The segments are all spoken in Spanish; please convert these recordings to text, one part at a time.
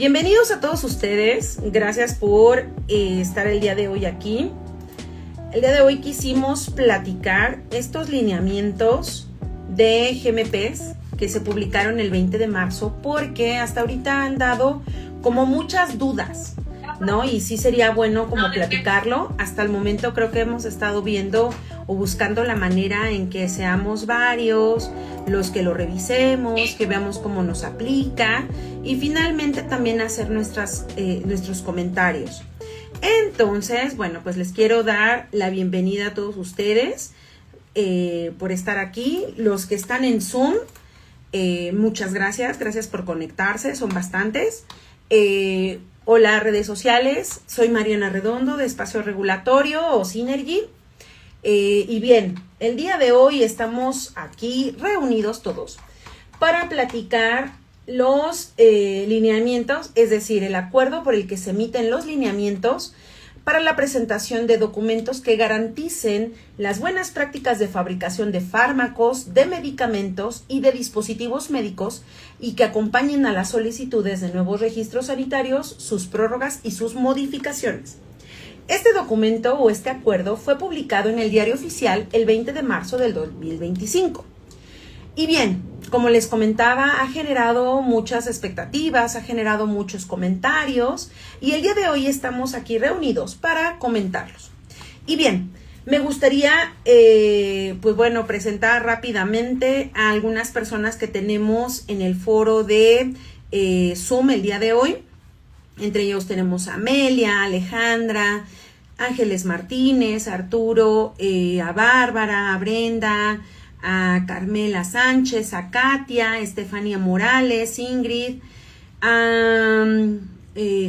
Bienvenidos a todos ustedes, gracias por estar el día de hoy aquí. El día de hoy quisimos platicar estos lineamientos de GMPs que se publicaron el 20 de marzo porque hasta ahorita han dado como muchas dudas, ¿no? Y sí sería bueno como platicarlo. Hasta el momento creo que hemos estado viendo o buscando la manera en que seamos varios los que lo revisemos, que veamos cómo nos aplica y finalmente también hacer nuestros comentarios. Entonces, bueno, pues les quiero dar la bienvenida a todos ustedes por estar aquí. Los que están en Zoom, muchas gracias por conectarse, son bastantes. Hola redes sociales, soy Mariana Redondo de Espacio Regulatorio o Synergy. Y bien, el día de hoy estamos aquí reunidos todos para platicar los lineamientos, es decir, el acuerdo por el que se emiten los lineamientos para la presentación de documentos que garanticen las buenas prácticas de fabricación de fármacos, de medicamentos y de dispositivos médicos y que acompañen a las solicitudes de nuevos registros sanitarios, sus prórrogas y sus modificaciones. Este documento o este acuerdo fue publicado en el Diario Oficial el 20 de marzo del 2025. Y bien, como les comentaba, ha generado muchas expectativas, ha generado muchos comentarios y el día de hoy estamos aquí reunidos para comentarlos. Y bien, me gustaría, presentar rápidamente a algunas personas que tenemos en el foro de Zoom el día de hoy. Entre ellos tenemos a Amelia, Alejandra, Ángeles Martínez, Arturo, a Bárbara, a Brenda, a Carmela Sánchez, a Katia, Estefanía Morales, Ingrid, a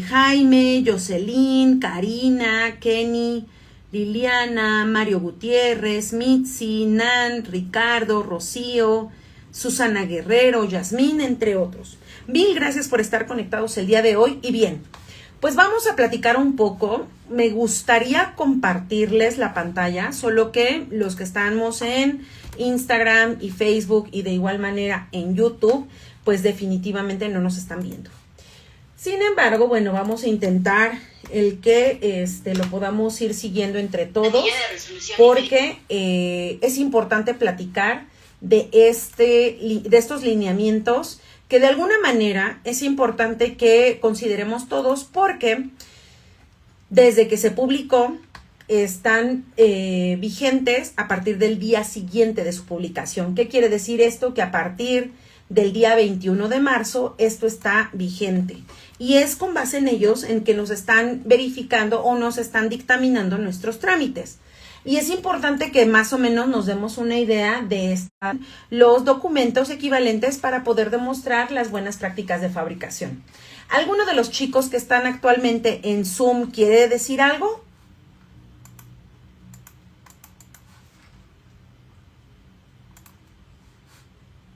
Jaime, Jocelyn, Karina, Kenny, Liliana, Mario Gutiérrez, Mitzi, Nan, Ricardo, Rocío, Susana Guerrero, Yasmín, entre otros. Mil gracias por estar conectados el día de hoy. Y bien, pues vamos a platicar un poco. Me gustaría compartirles la pantalla, solo que los que estamos en Instagram y Facebook y de igual manera en YouTube, pues definitivamente no nos están viendo. Sin embargo, bueno, vamos a intentar el que lo podamos ir siguiendo entre todos, porque es importante platicar de estos lineamientos que de alguna manera es importante que consideremos todos porque desde que se publicó están vigentes a partir del día siguiente de su publicación. ¿Qué quiere decir esto? Que a partir del día 21 de marzo esto está vigente y es con base en ellos en que nos están verificando o nos están dictaminando nuestros trámites. Y es importante que más o menos nos demos una idea de los documentos equivalentes para poder demostrar las buenas prácticas de fabricación. ¿Alguno de los chicos que están actualmente en Zoom quiere decir algo?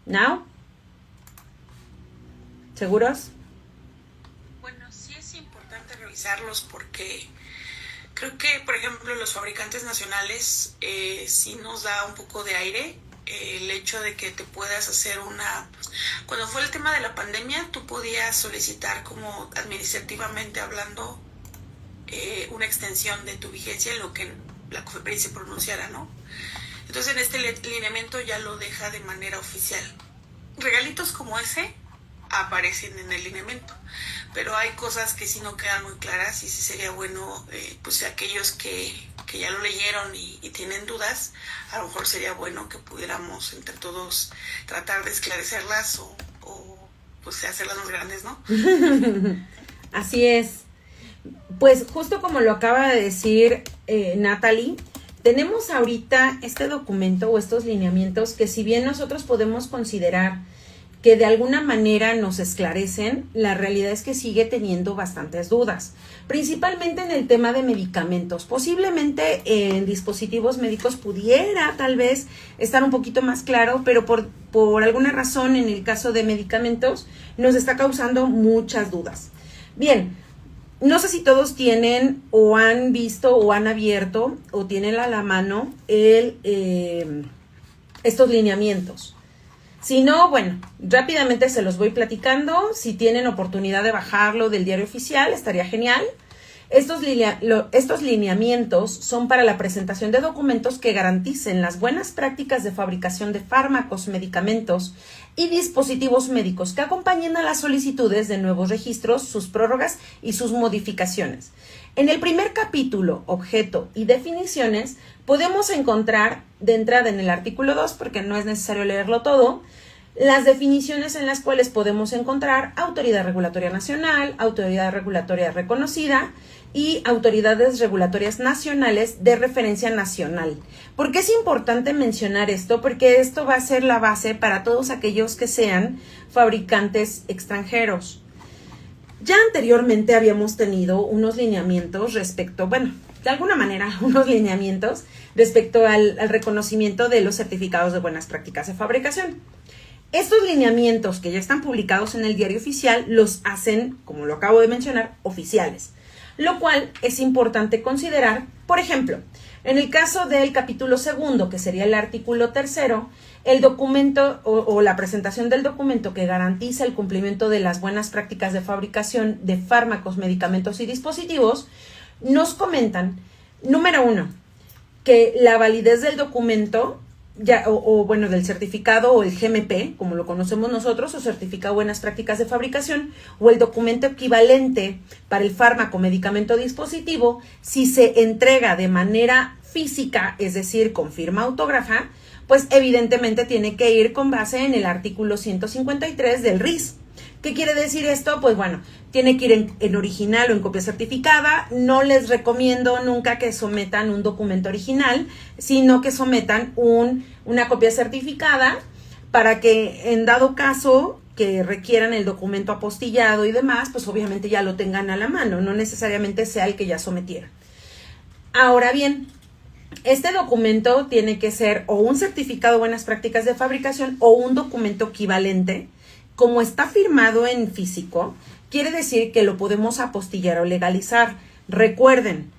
¿No? ¿Seguros? Bueno, sí es importante revisarlos porque creo que, por ejemplo, los fabricantes nacionales sí nos da un poco de aire el hecho de que te puedas hacer Cuando fue el tema de la pandemia, tú podías solicitar como administrativamente hablando una extensión de tu vigencia en lo que la COFEPRIS se pronunciara, ¿no? Entonces en este lineamiento ya lo deja de manera oficial. Regalitos como ese aparecen en el lineamiento, pero hay cosas que sí no quedan muy claras y sí sería bueno, pues aquellos que ya lo leyeron y tienen dudas, a lo mejor sería bueno que pudiéramos entre todos tratar de esclarecerlas o pues hacerlas más grandes, ¿no? Así es. Pues justo como lo acaba de decir Natalie, tenemos ahorita este documento o estos lineamientos que si bien nosotros podemos considerar que de alguna manera nos esclarecen, la realidad es que sigue teniendo bastantes dudas, principalmente en el tema de medicamentos. Posiblemente en dispositivos médicos pudiera tal vez estar un poquito más claro, pero por alguna razón en el caso de medicamentos nos está causando muchas dudas. Bien, no sé si todos tienen o han visto o han abierto o tienen a la mano estos lineamientos. Si no, bueno, rápidamente se los voy platicando. Si tienen oportunidad de bajarlo del diario oficial, estaría genial. Estos lineamientos son para la presentación de documentos que garanticen las buenas prácticas de fabricación de fármacos, medicamentos y dispositivos médicos que acompañen a las solicitudes de nuevos registros, sus prórrogas y sus modificaciones. En el primer capítulo, objeto y definiciones, podemos encontrar de entrada en el artículo 2, porque no es necesario leerlo todo, las definiciones en las cuales podemos encontrar autoridad regulatoria nacional, autoridad regulatoria reconocida y autoridades regulatorias nacionales de referencia nacional. ¿Por qué es importante mencionar esto? Porque esto va a ser la base para todos aquellos que sean fabricantes extranjeros. Ya anteriormente habíamos tenido unos lineamientos respecto, bueno, de alguna manera, unos lineamientos respecto al reconocimiento de los certificados de buenas prácticas de fabricación. Estos lineamientos que ya están publicados en el diario oficial los hacen, como lo acabo de mencionar, oficiales, lo cual es importante considerar. Por ejemplo, en el caso del capítulo 2, que sería el artículo 3, el documento o la presentación del documento que garantiza el cumplimiento de las buenas prácticas de fabricación de fármacos, medicamentos y dispositivos, nos comentan, número 1, que la validez del documento bueno, del certificado o el GMP, como lo conocemos nosotros, o certificado de buenas prácticas de fabricación, o el documento equivalente para el fármaco, medicamento o dispositivo, si se entrega de manera física, es decir, con firma autógrafa, pues evidentemente tiene que ir con base en el artículo 153 del RIS. ¿Qué quiere decir esto? Pues bueno, tiene que ir en original o en copia certificada. No les recomiendo nunca que sometan un documento original, sino que sometan una copia certificada para que en dado caso que requieran el documento apostillado y demás, pues obviamente ya lo tengan a la mano, no necesariamente sea el que ya sometieron. Ahora bien, este documento tiene que ser o un certificado de buenas prácticas de fabricación o un documento equivalente. Como está firmado en físico, quiere decir que lo podemos apostillar o legalizar. Recuerden,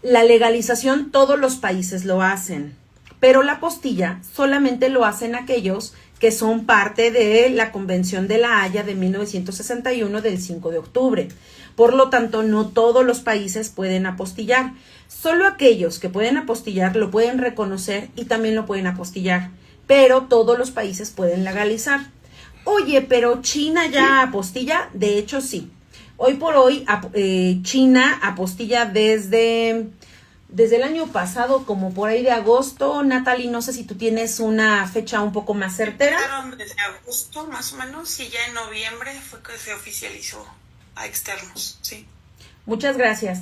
la legalización todos los países lo hacen, pero la apostilla solamente lo hacen aquellos que son parte de la Convención de la Haya de 1961 del 5 de octubre. Por lo tanto, no todos los países pueden apostillar. Solo aquellos que pueden apostillar lo pueden reconocer y también lo pueden apostillar, pero todos los países pueden legalizar. Oye, pero China ya apostilla. De hecho, sí. Hoy por hoy, China apostilla desde el año pasado, como por ahí de agosto. Natalie, no sé si tú tienes una fecha un poco más certera. Desde agosto, más o menos, y ya en noviembre fue que se oficializó a externos, sí. Muchas gracias.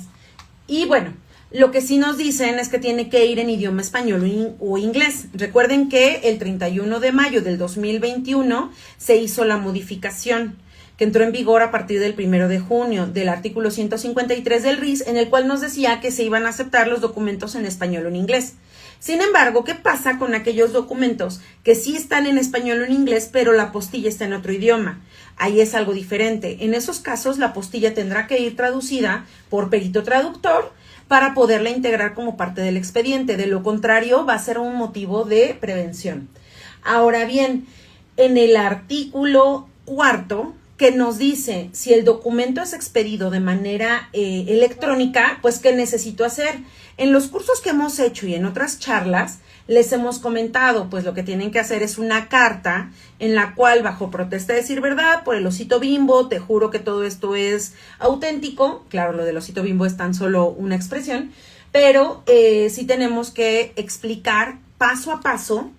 Y bueno, lo que sí nos dicen es que tiene que ir en idioma español o inglés. Recuerden que el 31 de mayo del 2021 se hizo la modificación que entró en vigor a partir del 1 de junio del artículo 153 del RIS, en el cual nos decía que se iban a aceptar los documentos en español o en inglés. Sin embargo, ¿qué pasa con aquellos documentos que sí están en español o en inglés, pero la apostilla está en otro idioma? Ahí es algo diferente. En esos casos, la apostilla tendrá que ir traducida por perito traductor para poderla integrar como parte del expediente. De lo contrario, va a ser un motivo de prevención. Ahora bien, en el artículo 4, que nos dice si el documento es expedido de manera electrónica, pues ¿qué necesito hacer? En los cursos que hemos hecho y en otras charlas, les hemos comentado, pues lo que tienen que hacer es una carta en la cual, bajo protesta de decir verdad, por el osito Bimbo, te juro que todo esto es auténtico. Claro, lo del osito Bimbo es tan solo una expresión, pero sí tenemos que explicar paso a paso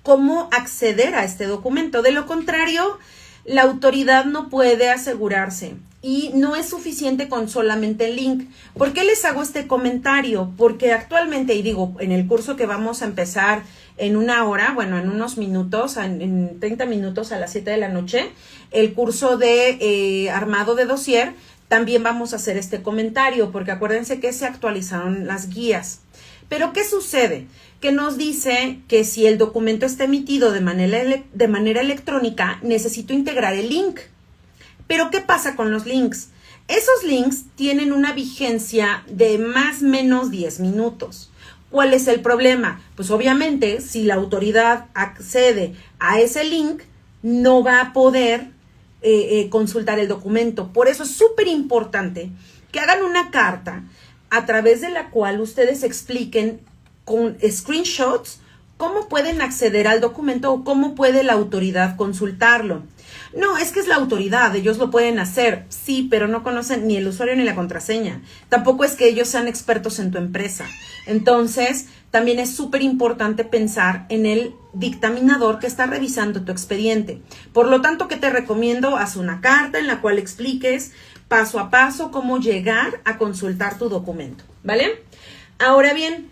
cómo acceder a este documento. De lo contrario, la autoridad no puede asegurarse y no es suficiente con solamente el link. ¿Por qué les hago este comentario? Porque actualmente, y digo, en el curso que vamos a empezar en una hora, bueno, en unos minutos, en 30 minutos a las 7 de la noche, el curso de armado de dossier, también vamos a hacer este comentario, porque acuérdense que se actualizaron las guías. Pero ¿qué sucede? Que nos dice que si el documento está emitido de manera electrónica, necesito integrar el link. Pero ¿qué pasa con los links? Esos links tienen una vigencia de más o menos 10 minutos. ¿Cuál es el problema? Pues obviamente si la autoridad accede a ese link, no va a poder consultar el documento. Por eso es súper importante que hagan una carta a través de la cual ustedes expliquen con screenshots cómo pueden acceder al documento o cómo puede la autoridad consultarlo. No, es que es la autoridad, ellos lo pueden hacer, sí, pero no conocen ni el usuario ni la contraseña. Tampoco es que ellos sean expertos en tu empresa. Entonces, también es súper importante pensar en el dictaminador que está revisando tu expediente. Por lo tanto, ¿qué te recomiendo? Haz una carta en la cual expliques paso a paso cómo llegar a consultar tu documento, ¿vale? Ahora bien,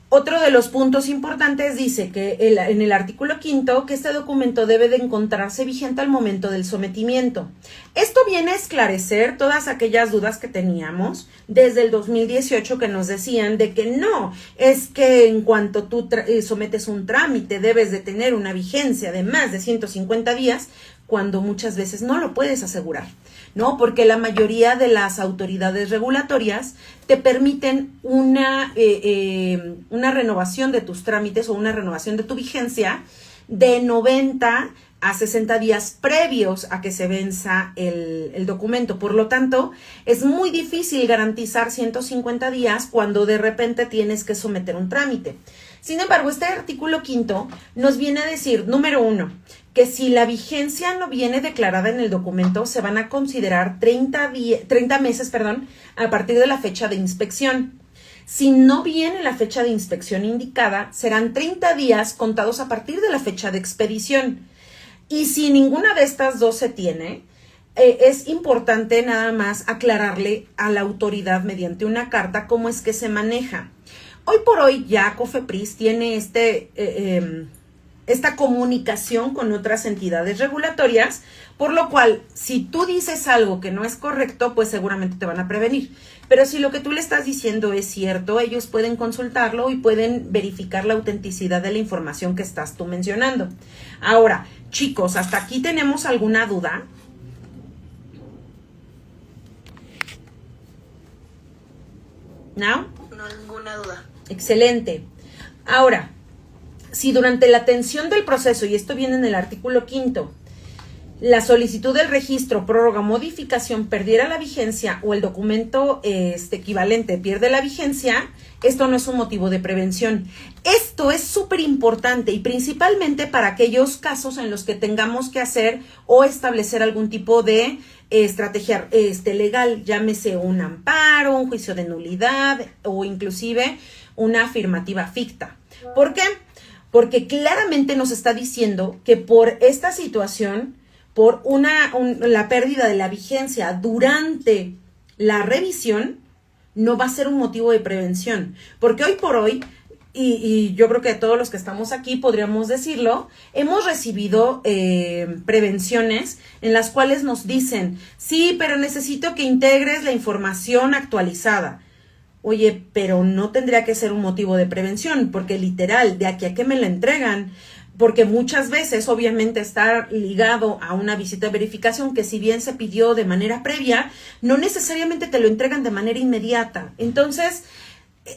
otro de los puntos importantes dice que en el artículo 5 que este documento debe de encontrarse vigente al momento del sometimiento. Esto viene a esclarecer todas aquellas dudas que teníamos desde el 2018 que nos decían de que no, es que en cuanto tú sometes un trámite debes de tener una vigencia de más de 150 días, cuando muchas veces no lo puedes asegurar, ¿no? Porque la mayoría de las autoridades regulatorias te permiten una renovación de tus trámites o una renovación de tu vigencia de 90 a 60 días previos a que se venza el documento. Por lo tanto, es muy difícil garantizar 150 días cuando de repente tienes que someter un trámite. Sin embargo, este artículo 5 nos viene a decir, número 1, que si la vigencia no viene declarada en el documento, se van a considerar 30 meses, a partir de la fecha de inspección. Si no viene la fecha de inspección indicada, serán 30 días contados a partir de la fecha de expedición. Y si ninguna de estas dos se tiene, es importante nada más aclararle a la autoridad mediante una carta cómo es que se maneja. Hoy por hoy ya COFEPRIS tiene esta comunicación con otras entidades regulatorias, por lo cual, si tú dices algo que no es correcto, pues seguramente te van a prevenir. Pero si lo que tú le estás diciendo es cierto, ellos pueden consultarlo y pueden verificar la autenticidad de la información que estás tú mencionando. Ahora, chicos, ¿hasta aquí tenemos alguna duda? ¿No? No, ninguna duda. Excelente. Ahora, si durante la atención del proceso, y esto viene en el artículo 5, la solicitud del registro, prórroga, modificación perdiera la vigencia o el documento equivalente pierde la vigencia, esto no es un motivo de prevención. Esto es súper importante y principalmente para aquellos casos en los que tengamos que hacer o establecer algún tipo de estrategia legal, llámese un amparo, un juicio de nulidad o inclusive una afirmativa ficta. ¿Por qué? Porque claramente nos está diciendo que por esta situación, por la pérdida de la vigencia durante la revisión, no va a ser un motivo de prevención. Porque hoy por hoy, y yo creo que todos los que estamos aquí podríamos decirlo, hemos recibido prevenciones en las cuales nos dicen, sí, pero necesito que integres la información actualizada. Oye, pero no tendría que ser un motivo de prevención, porque literal, de aquí a que me la entregan, porque muchas veces obviamente está ligado a una visita de verificación que si bien se pidió de manera previa, no necesariamente te lo entregan de manera inmediata. Entonces,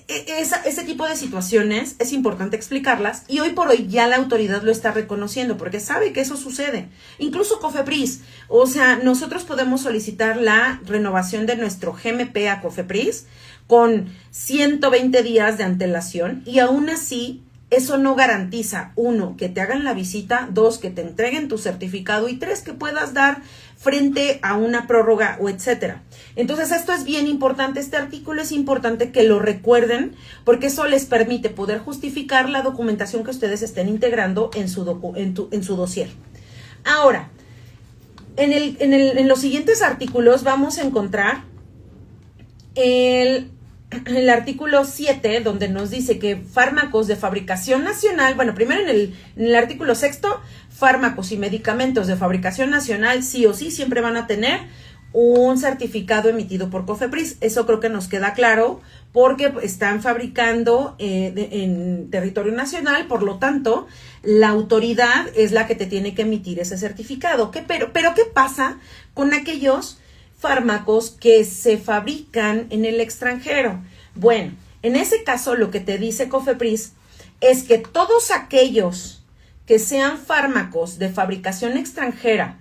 ese tipo de situaciones es importante explicarlas y hoy por hoy ya la autoridad lo está reconociendo porque sabe que eso sucede. Incluso COFEPRIS, o sea, nosotros podemos solicitar la renovación de nuestro GMP a COFEPRIS con 120 días de antelación y aún así eso no garantiza, 1, que te hagan la visita, 2, que te entreguen tu certificado y 3, que puedas dar frente a una prórroga o etcétera. Entonces esto es bien importante, este artículo es importante que lo recuerden porque eso les permite poder justificar la documentación que ustedes estén integrando en su dossier. Ahora, en los siguientes artículos vamos a encontrar el artículo 7, donde nos dice que fármacos de fabricación nacional, bueno, primero en el artículo 6, fármacos y medicamentos de fabricación nacional sí o sí siempre van a tener un certificado emitido por COFEPRIS. Eso creo que nos queda claro porque están fabricando en territorio nacional, por lo tanto, la autoridad es la que te tiene que emitir ese certificado. Pero ¿qué pasa con aquellos fármacos que se fabrican en el extranjero? Bueno, En ese caso, lo que te dice COFEPRIS es que todos aquellos que sean fármacos de fabricación extranjera,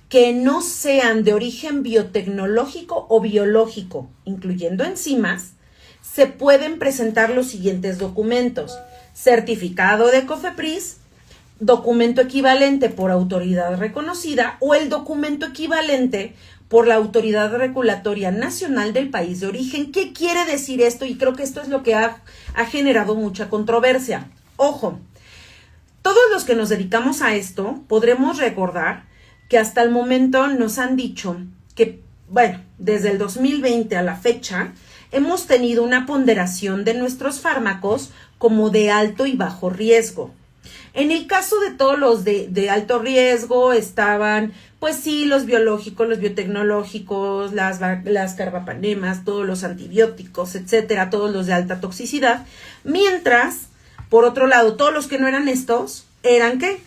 que no sean de origen biotecnológico o biológico, incluyendo enzimas, se pueden presentar los siguientes documentos: certificado de COFEPRIS, documento equivalente por autoridad reconocida o el documento equivalente por la Autoridad Regulatoria Nacional del país de origen. ¿Qué quiere decir esto? Y creo que esto es lo que ha generado mucha controversia. Ojo, todos los que nos dedicamos a esto podremos recordar que hasta el momento nos han dicho que, bueno, desde el 2020 a la fecha, hemos tenido una ponderación de nuestros fármacos como de alto y bajo riesgo. En el caso de todos los de alto riesgo estaban, pues sí, los biológicos, los biotecnológicos, las carbapenemas, todos los antibióticos, etcétera, todos los de alta toxicidad, mientras, por otro lado, todos los que no eran estos, ¿eran qué?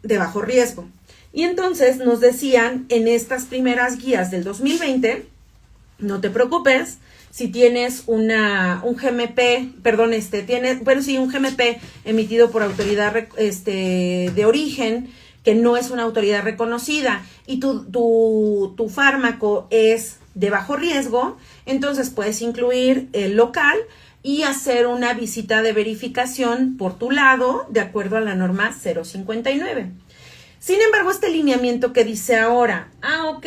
De bajo riesgo. Y entonces nos decían en estas primeras guías del 2020, no te preocupes, si tienes un GMP, perdón, un GMP emitido por autoridad de origen, que no es una autoridad reconocida, y tu fármaco es de bajo riesgo, entonces puedes incluir el local y hacer una visita de verificación por tu lado, de acuerdo a la norma 059. Sin embargo, este lineamiento que dice ahora, ok,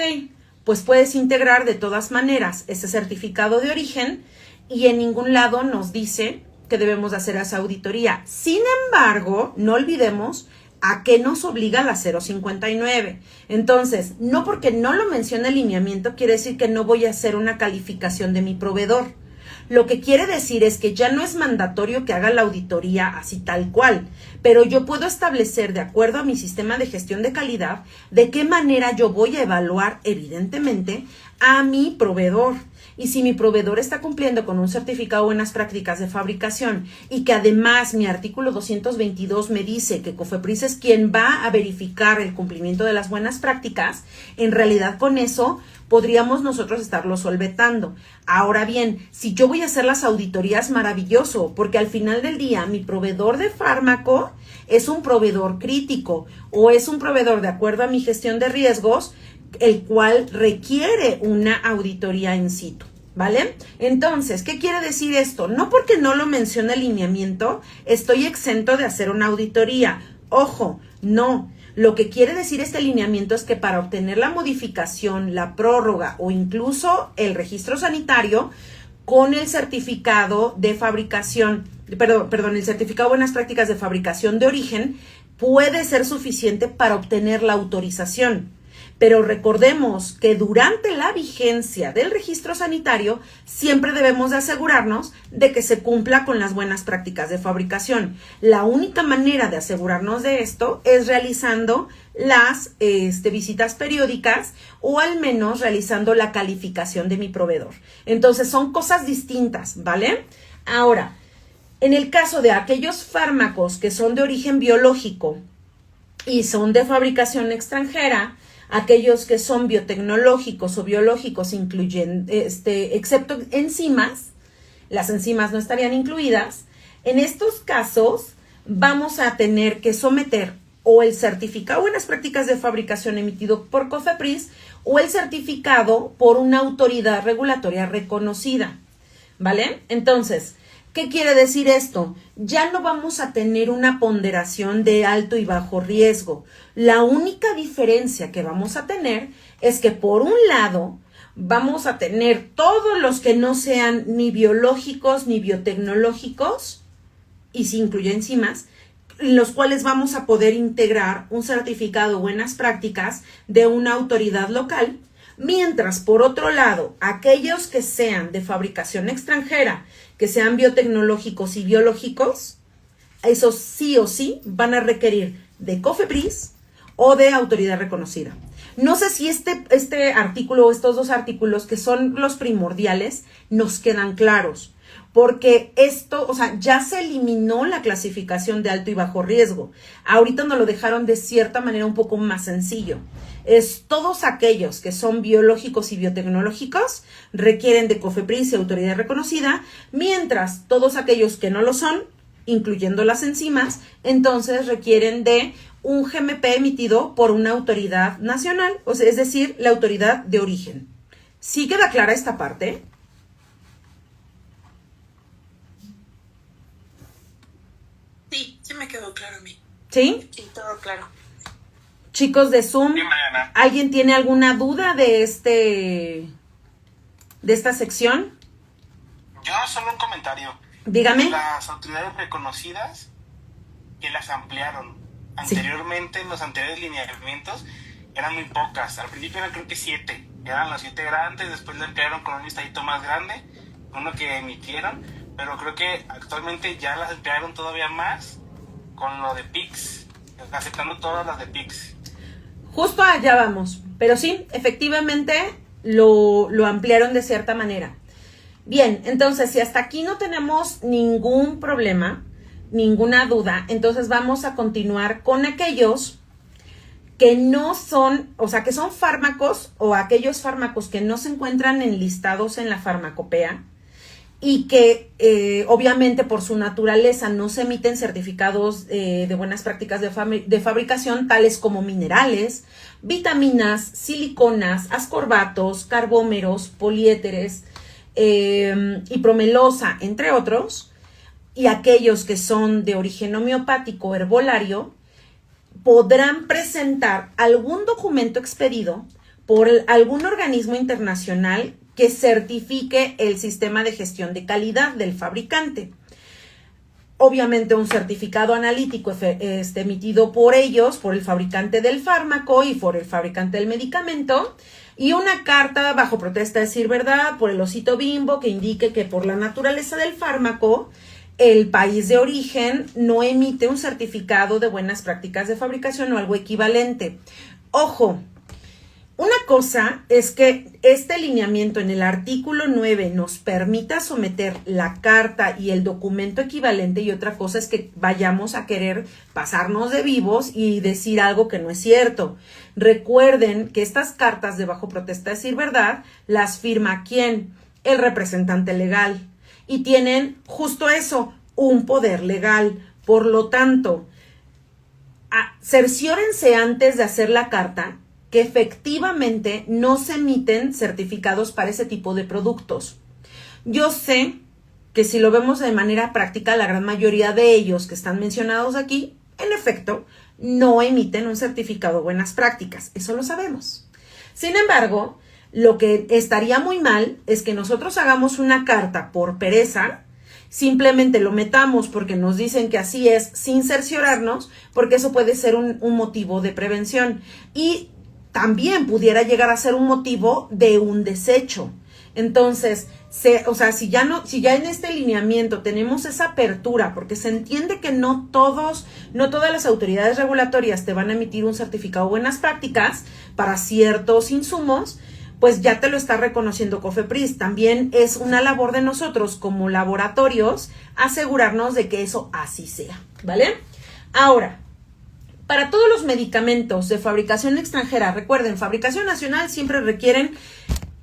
pues puedes integrar de todas maneras ese certificado de origen y en ningún lado nos dice que debemos hacer esa auditoría. Sin embargo, no olvidemos a qué nos obliga la 059. Entonces, no porque no lo menciona el lineamiento quiere decir que no voy a hacer una calificación de mi proveedor. Lo que quiere decir es que ya no es mandatorio que haga la auditoría así tal cual, pero yo puedo establecer, de acuerdo a mi sistema de gestión de calidad, de qué manera yo voy a evaluar, evidentemente, a mi proveedor. Y si mi proveedor está cumpliendo con un certificado de buenas prácticas de fabricación y que además mi artículo 222 me dice que COFEPRIS es quien va a verificar el cumplimiento de las buenas prácticas, en realidad con eso podríamos nosotros estarlo solventando. Ahora bien, si yo voy a hacer las auditorías, maravilloso, porque al final del día mi proveedor de fármaco es un proveedor crítico o es un proveedor de acuerdo a mi gestión de riesgos, el cual requiere una auditoría in situ, ¿vale? Entonces, ¿qué quiere decir esto? No porque no lo menciona el lineamiento, estoy exento de hacer una auditoría. Ojo, no. Lo que quiere decir este lineamiento es que para obtener la modificación, la prórroga o incluso el registro sanitario con el certificado de fabricación, el certificado de buenas prácticas de fabricación de origen, puede ser suficiente para obtener la autorización. Pero recordemos que durante la vigencia del registro sanitario siempre debemos de asegurarnos de que se cumpla con las buenas prácticas de fabricación. La única manera de asegurarnos de esto es realizando las visitas periódicas o al menos realizando la calificación de mi proveedor. Entonces son cosas distintas, ¿vale? Ahora, en el caso de aquellos fármacos que son de origen biológico y son de fabricación extranjera, aquellos que son biotecnológicos o biológicos incluyen, excepto enzimas, las enzimas no estarían incluidas. En estos casos vamos a tener que someter o el certificado de buenas prácticas de fabricación emitido por COFEPRIS o el certificado por una autoridad regulatoria reconocida, ¿vale? Entonces, ¿qué quiere decir esto? Ya no vamos a tener una ponderación de alto y bajo riesgo. La única diferencia que vamos a tener es que por un lado vamos a tener todos los que no sean ni biológicos ni biotecnológicos, y si incluye enzimas, en los cuales vamos a poder integrar un certificado de buenas prácticas de una autoridad local, mientras por otro lado, aquellos que sean de fabricación extranjera, que sean biotecnológicos y biológicos, esos sí o sí van a requerir de COFEPRIS o de autoridad reconocida. No sé si este artículo o estos dos artículos, que son los primordiales, nos quedan claros. porque esto, o sea, ya se eliminó la clasificación de alto y bajo riesgo. Ahorita nos lo dejaron de cierta manera un poco más sencillo. Es todos aquellos que son biológicos y biotecnológicos requieren de COFEPRIS y autoridad reconocida, mientras todos aquellos que no lo son, incluyendo las enzimas, entonces requieren de un GMP emitido por una autoridad nacional, o sea, es decir, la autoridad de origen. ¿Sí queda clara esta parte? Sí, sí me quedó claro a mí. ¿Sí? Sí, todo claro. Chicos de Zoom, Sí, Mariana. ¿alguien tiene alguna duda de esta sección? Yo solo un comentario. Dígame. Las autoridades reconocidas que las ampliaron. Sí. Anteriormente, en los anteriores lineamientos, eran muy pocas. Al principio eran creo que 7. Eran los 7 grandes, después lo ampliaron con un listadito más grande, uno que emitieron, pero creo que actualmente ya las ampliaron todavía más con lo de PICS, aceptando todas las de PICS. Justo allá vamos, pero sí, efectivamente lo ampliaron de cierta manera. Bien, entonces si hasta aquí no tenemos ningún problema, ninguna duda, entonces vamos a continuar con aquellos que no son, o sea, que son fármacos o aquellos fármacos que no se encuentran enlistados en la farmacopea y que obviamente por su naturaleza no se emiten certificados de buenas prácticas de fabricación, tales como minerales, vitaminas, siliconas, ascorbatos, carbómeros, poliéteres y promelosa, entre otros, y aquellos que son de origen homeopático o herbolario, podrán presentar algún documento expedido por algún organismo internacional que certifique el sistema de gestión de calidad del fabricante. Obviamente un certificado analítico emitido por ellos, por el fabricante del fármaco y por el fabricante del medicamento, y una carta bajo protesta de decir verdad por el osito Bimbo que indique que por la naturaleza del fármaco, el país de origen no emite un certificado de buenas prácticas de fabricación o algo equivalente. Ojo, una cosa es que este lineamiento en el artículo 9 nos permita someter la carta y el documento equivalente, y otra cosa es que vayamos a querer pasarnos de vivos y decir algo que no es cierto. Recuerden que estas cartas de bajo protesta de decir verdad las firma ¿quién? El representante legal. Y tienen justo eso, un poder legal. Por lo tanto, cerciórense antes de hacer la carta que efectivamente no se emiten certificados para ese tipo de productos. Yo sé que si lo vemos de manera práctica, la gran mayoría de ellos que están mencionados aquí, en efecto, no emiten un certificado de buenas prácticas. Eso lo sabemos. Sin embargo, lo que estaría muy mal es que nosotros hagamos una carta por pereza, simplemente lo metamos porque nos dicen que así es, sin cerciorarnos, porque eso puede ser un motivo de prevención y también pudiera llegar a ser un motivo de un desecho. Entonces, si ya en este lineamiento tenemos esa apertura, porque se entiende que no todas las autoridades regulatorias te van a emitir un certificado de buenas prácticas para ciertos insumos, pues ya te lo está reconociendo COFEPRIS. También es una labor de nosotros como laboratorios asegurarnos de que eso así sea, ¿vale? Ahora, para todos los medicamentos de fabricación extranjera, recuerden, fabricación nacional siempre requieren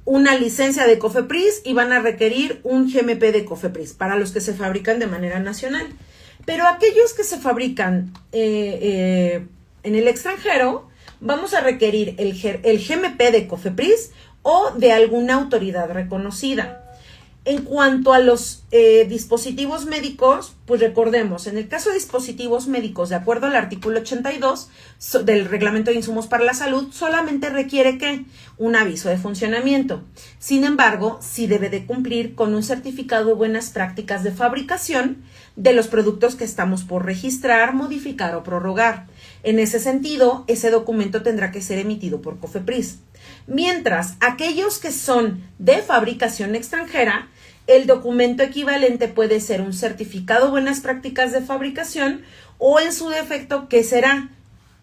una licencia de COFEPRIS y van a requerir un GMP de COFEPRIS para los que se fabrican de manera nacional. Pero aquellos que se fabrican en el extranjero, vamos a requerir el GMP de COFEPRIS o de alguna autoridad reconocida. En cuanto a los dispositivos médicos, pues recordemos, en el caso de dispositivos médicos, de acuerdo al artículo 82 del Reglamento de Insumos para la Salud, solamente requiere ¿qué? Un aviso de funcionamiento. Sin embargo, sí debe de cumplir con un certificado de buenas prácticas de fabricación de los productos que estamos por registrar, modificar o prorrogar. En ese sentido, ese documento tendrá que ser emitido por COFEPRIS. Mientras aquellos que son de fabricación extranjera, el documento equivalente puede ser un certificado de buenas prácticas de fabricación o en su defecto, que será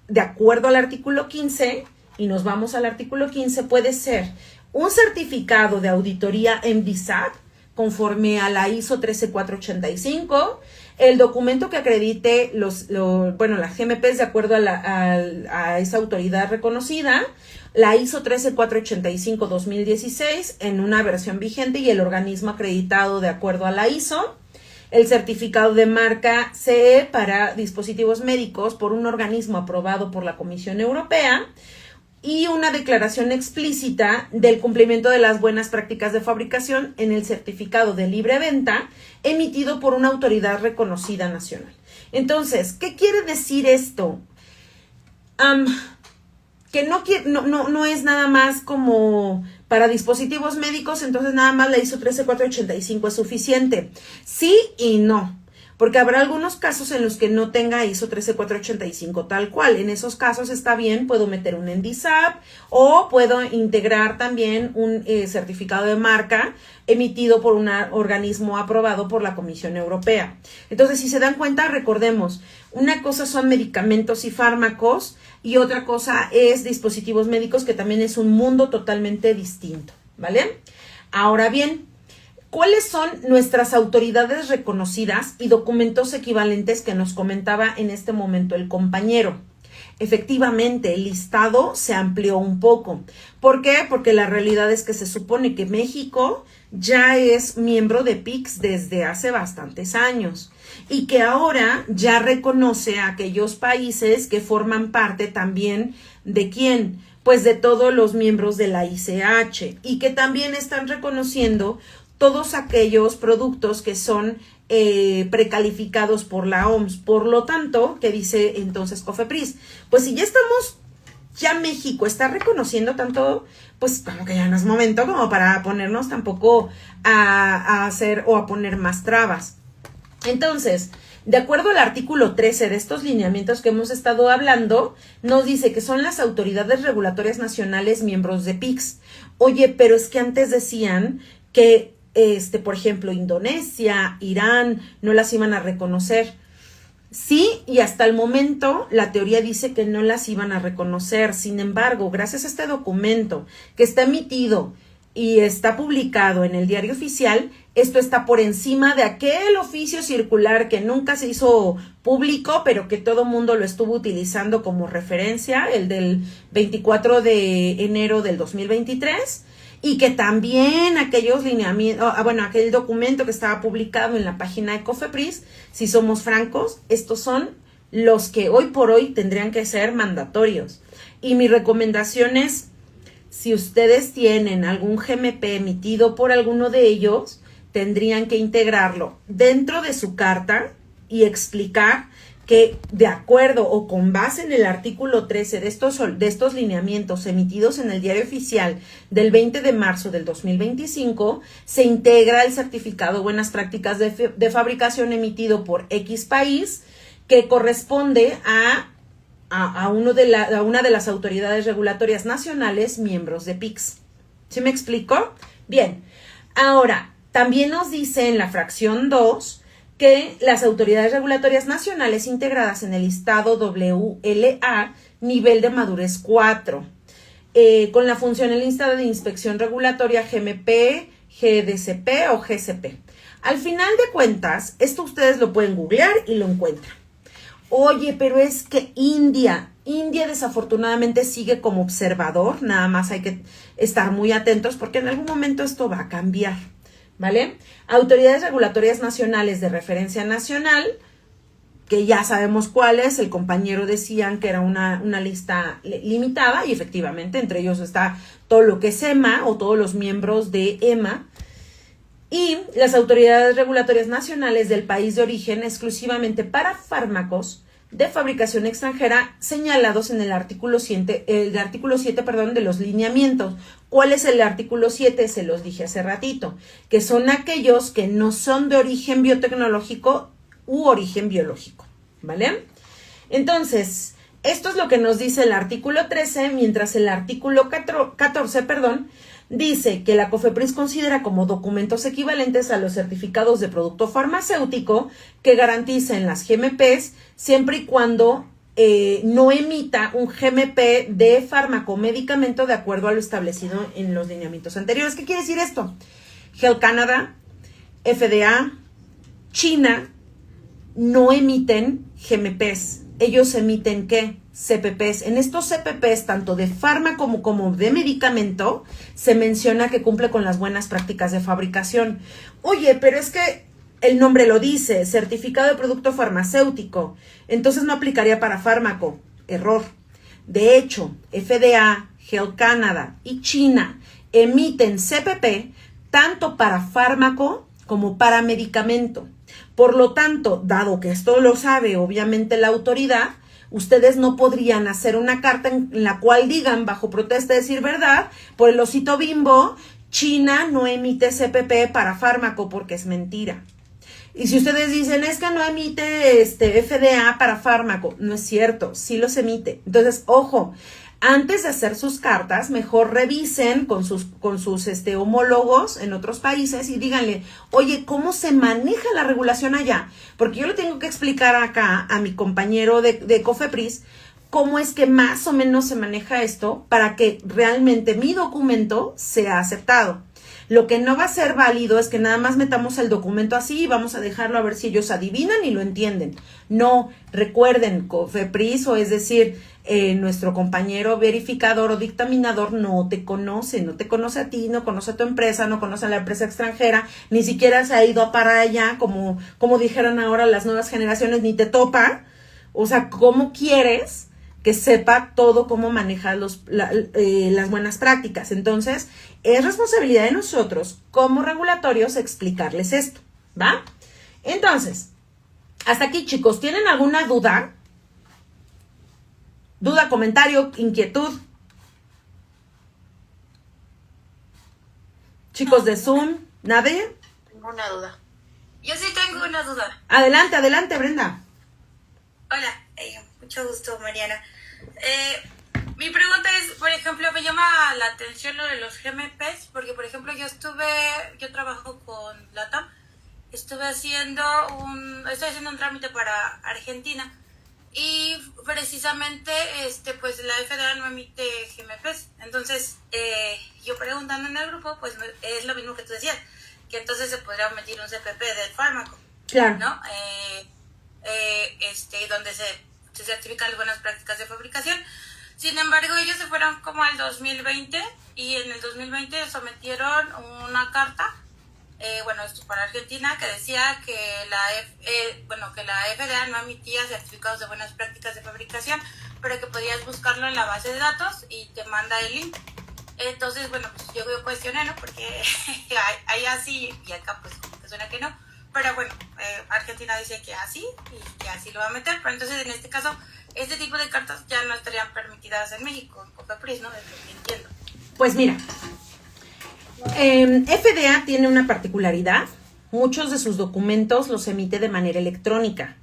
de acuerdo al artículo 15, y nos vamos al artículo 15, puede ser un certificado de auditoría en BISAC conforme a la ISO 13485, el documento que acredite las GMPs de acuerdo a esa autoridad reconocida, la ISO 13485-2016 en una versión vigente y el organismo acreditado de acuerdo a la ISO, el certificado de marca CE para dispositivos médicos por un organismo aprobado por la Comisión Europea, y una declaración explícita del cumplimiento de las buenas prácticas de fabricación en el certificado de libre venta emitido por una autoridad reconocida nacional. Entonces, ¿qué quiere decir esto? Que no es nada más como para dispositivos médicos, entonces nada más la ISO 13485 es suficiente. Sí y no. Porque habrá algunos casos en los que no tenga ISO 13485 tal cual. En esos casos está bien, puedo meter un NDSAP o puedo integrar también un certificado de marca emitido por un organismo aprobado por la Comisión Europea. Entonces, si se dan cuenta, recordemos, una cosa son medicamentos y fármacos y otra cosa es dispositivos médicos, que también es un mundo totalmente distinto, ¿vale? Ahora bien, ¿cuáles son nuestras autoridades reconocidas y documentos equivalentes que nos comentaba en este momento el compañero? Efectivamente, el listado se amplió un poco. ¿Por qué? Porque la realidad es que se supone que México ya es miembro de PICS desde hace bastantes años y que ahora ya reconoce a aquellos países que forman parte también de ¿quién? Pues de todos los miembros de la ICH, y que también están reconociendo todos aquellos productos que son precalificados por la OMS. Por lo tanto, ¿qué dice entonces COFEPRIS? Pues si ya México está reconociendo tanto, pues como que ya no es momento como para ponernos tampoco a hacer o a poner más trabas. Entonces, de acuerdo al artículo 13 de estos lineamientos que hemos estado hablando, nos dice que son las autoridades regulatorias nacionales miembros de PICS. Oye, pero es que antes decían que por ejemplo, Indonesia, Irán, no las iban a reconocer. Sí, y hasta el momento la teoría dice que no las iban a reconocer. Sin embargo, gracias a este documento que está emitido y está publicado en el Diario Oficial, esto está por encima de aquel oficio circular que nunca se hizo público, pero que todo mundo lo estuvo utilizando como referencia, el del 24 de enero del 2023. Y que también aquellos lineamientos, aquel documento que estaba publicado en la página de COFEPRIS, si somos francos, estos son los que hoy por hoy tendrían que ser mandatorios. Y mi recomendación es, si ustedes tienen algún GMP emitido por alguno de ellos, tendrían que integrarlo dentro de su carta y explicar que de acuerdo o con base en el artículo 13 de estos lineamientos emitidos en el Diario Oficial del 20 de marzo del 2025, se integra el certificado Buenas Prácticas de Fabricación emitido por X país, que corresponde a una de las autoridades regulatorias nacionales miembros de PICS. ¿Sí me explico? Bien, ahora, también nos dice en la fracción 2 que las autoridades regulatorias nacionales integradas en el listado WLA nivel de madurez 4, con la función en lista de inspección regulatoria GMP, GDCP o GCP. Al final de cuentas, esto ustedes lo pueden googlear y lo encuentran. Oye, pero es que India desafortunadamente sigue como observador, nada más hay que estar muy atentos porque en algún momento esto va a cambiar. ¿Vale? Autoridades regulatorias nacionales de referencia nacional, que ya sabemos cuáles, el compañero decían que era una lista limitada y efectivamente entre ellos está todo lo que es EMA o todos los miembros de EMA, y las autoridades regulatorias nacionales del país de origen exclusivamente para fármacos de fabricación extranjera señalados en el artículo 7, de los lineamientos. ¿Cuál es el artículo 7? Se los dije hace ratito, que son aquellos que no son de origen biotecnológico u origen biológico, ¿vale? Entonces, esto es lo que nos dice el artículo 13, mientras el artículo 14, dice que la COFEPRIS considera como documentos equivalentes a los certificados de producto farmacéutico que garanticen las GMPs siempre y cuando no emita un GMP de fármaco o medicamento de acuerdo a lo establecido en los lineamientos anteriores. ¿Qué quiere decir esto? Health Canada, FDA, China, no emiten GMPs. Ellos emiten, ¿qué? CPPs. En estos CPPs, tanto de fármaco como de medicamento, se menciona que cumple con las buenas prácticas de fabricación. Oye, pero es que el nombre lo dice, certificado de producto farmacéutico. Entonces no aplicaría para fármaco. Error. De hecho, FDA, Health Canada y China emiten CPP tanto para fármaco como para medicamento. Por lo tanto, dado que esto lo sabe obviamente la autoridad, ustedes no podrían hacer una carta en la cual digan, bajo protesta de decir verdad, por el osito Bimbo, China no emite CPP para fármaco porque es mentira. Y si ustedes dicen, es que no emite FDA para fármaco, no es cierto, sí los emite. Entonces, ojo, antes de hacer sus cartas, mejor revisen con sus homólogos en otros países y díganle, oye, ¿cómo se maneja la regulación allá? Porque yo le tengo que explicar acá a mi compañero de Cofepris cómo es que más o menos se maneja esto para que realmente mi documento sea aceptado. Lo que no va a ser válido es que nada más metamos el documento así y vamos a dejarlo a ver si ellos adivinan y lo entienden. No, recuerden, Cofepris, o es decir, nuestro compañero verificador o dictaminador no te conoce a ti, no conoce a tu empresa, no conoce a la empresa extranjera, ni siquiera se ha ido para allá, como dijeron ahora las nuevas generaciones, ni te topa. O sea, ¿cómo quieres que sepa todo cómo manejar las buenas prácticas? Entonces, es responsabilidad de nosotros como regulatorios explicarles esto, ¿va? Entonces, hasta aquí, chicos, ¿tienen alguna duda? ¿Duda, comentario, inquietud? Chicos de Zoom, ¿nadie? Tengo una duda. Yo sí tengo una duda. Adelante, Brenda. Hola, mucho gusto, Mariana. Mi pregunta es, por ejemplo, me llama la atención lo de los GMPs, porque, por ejemplo, yo trabajo con LATAM, estoy haciendo un trámite para Argentina, y precisamente, pues la FDA no emite GMPs. Entonces, yo preguntando en el grupo, pues es lo mismo que tú decías, que entonces se podría emitir un CPP del fármaco, claro, ¿no? Donde se certifican las buenas prácticas de fabricación. Sin embargo, ellos se fueron como al 2020 y en el 2020 sometieron una carta, esto para Argentina, que decía que la FDA no emitía certificados de buenas prácticas de fabricación, pero que podías buscarlo en la base de datos y te manda el link. Entonces, pues yo cuestioné, ¿no? Porque allá sí y acá pues como que suena que no. Pero bueno, Argentina dice que así y que así lo va a meter. Pero entonces, en este caso, este tipo de cartas ya no estarían permitidas en México, en Cofepris, ¿no? Es lo que entiendo. Pues mira, FDA tiene una particularidad. Muchos de sus documentos los emite de manera electrónica.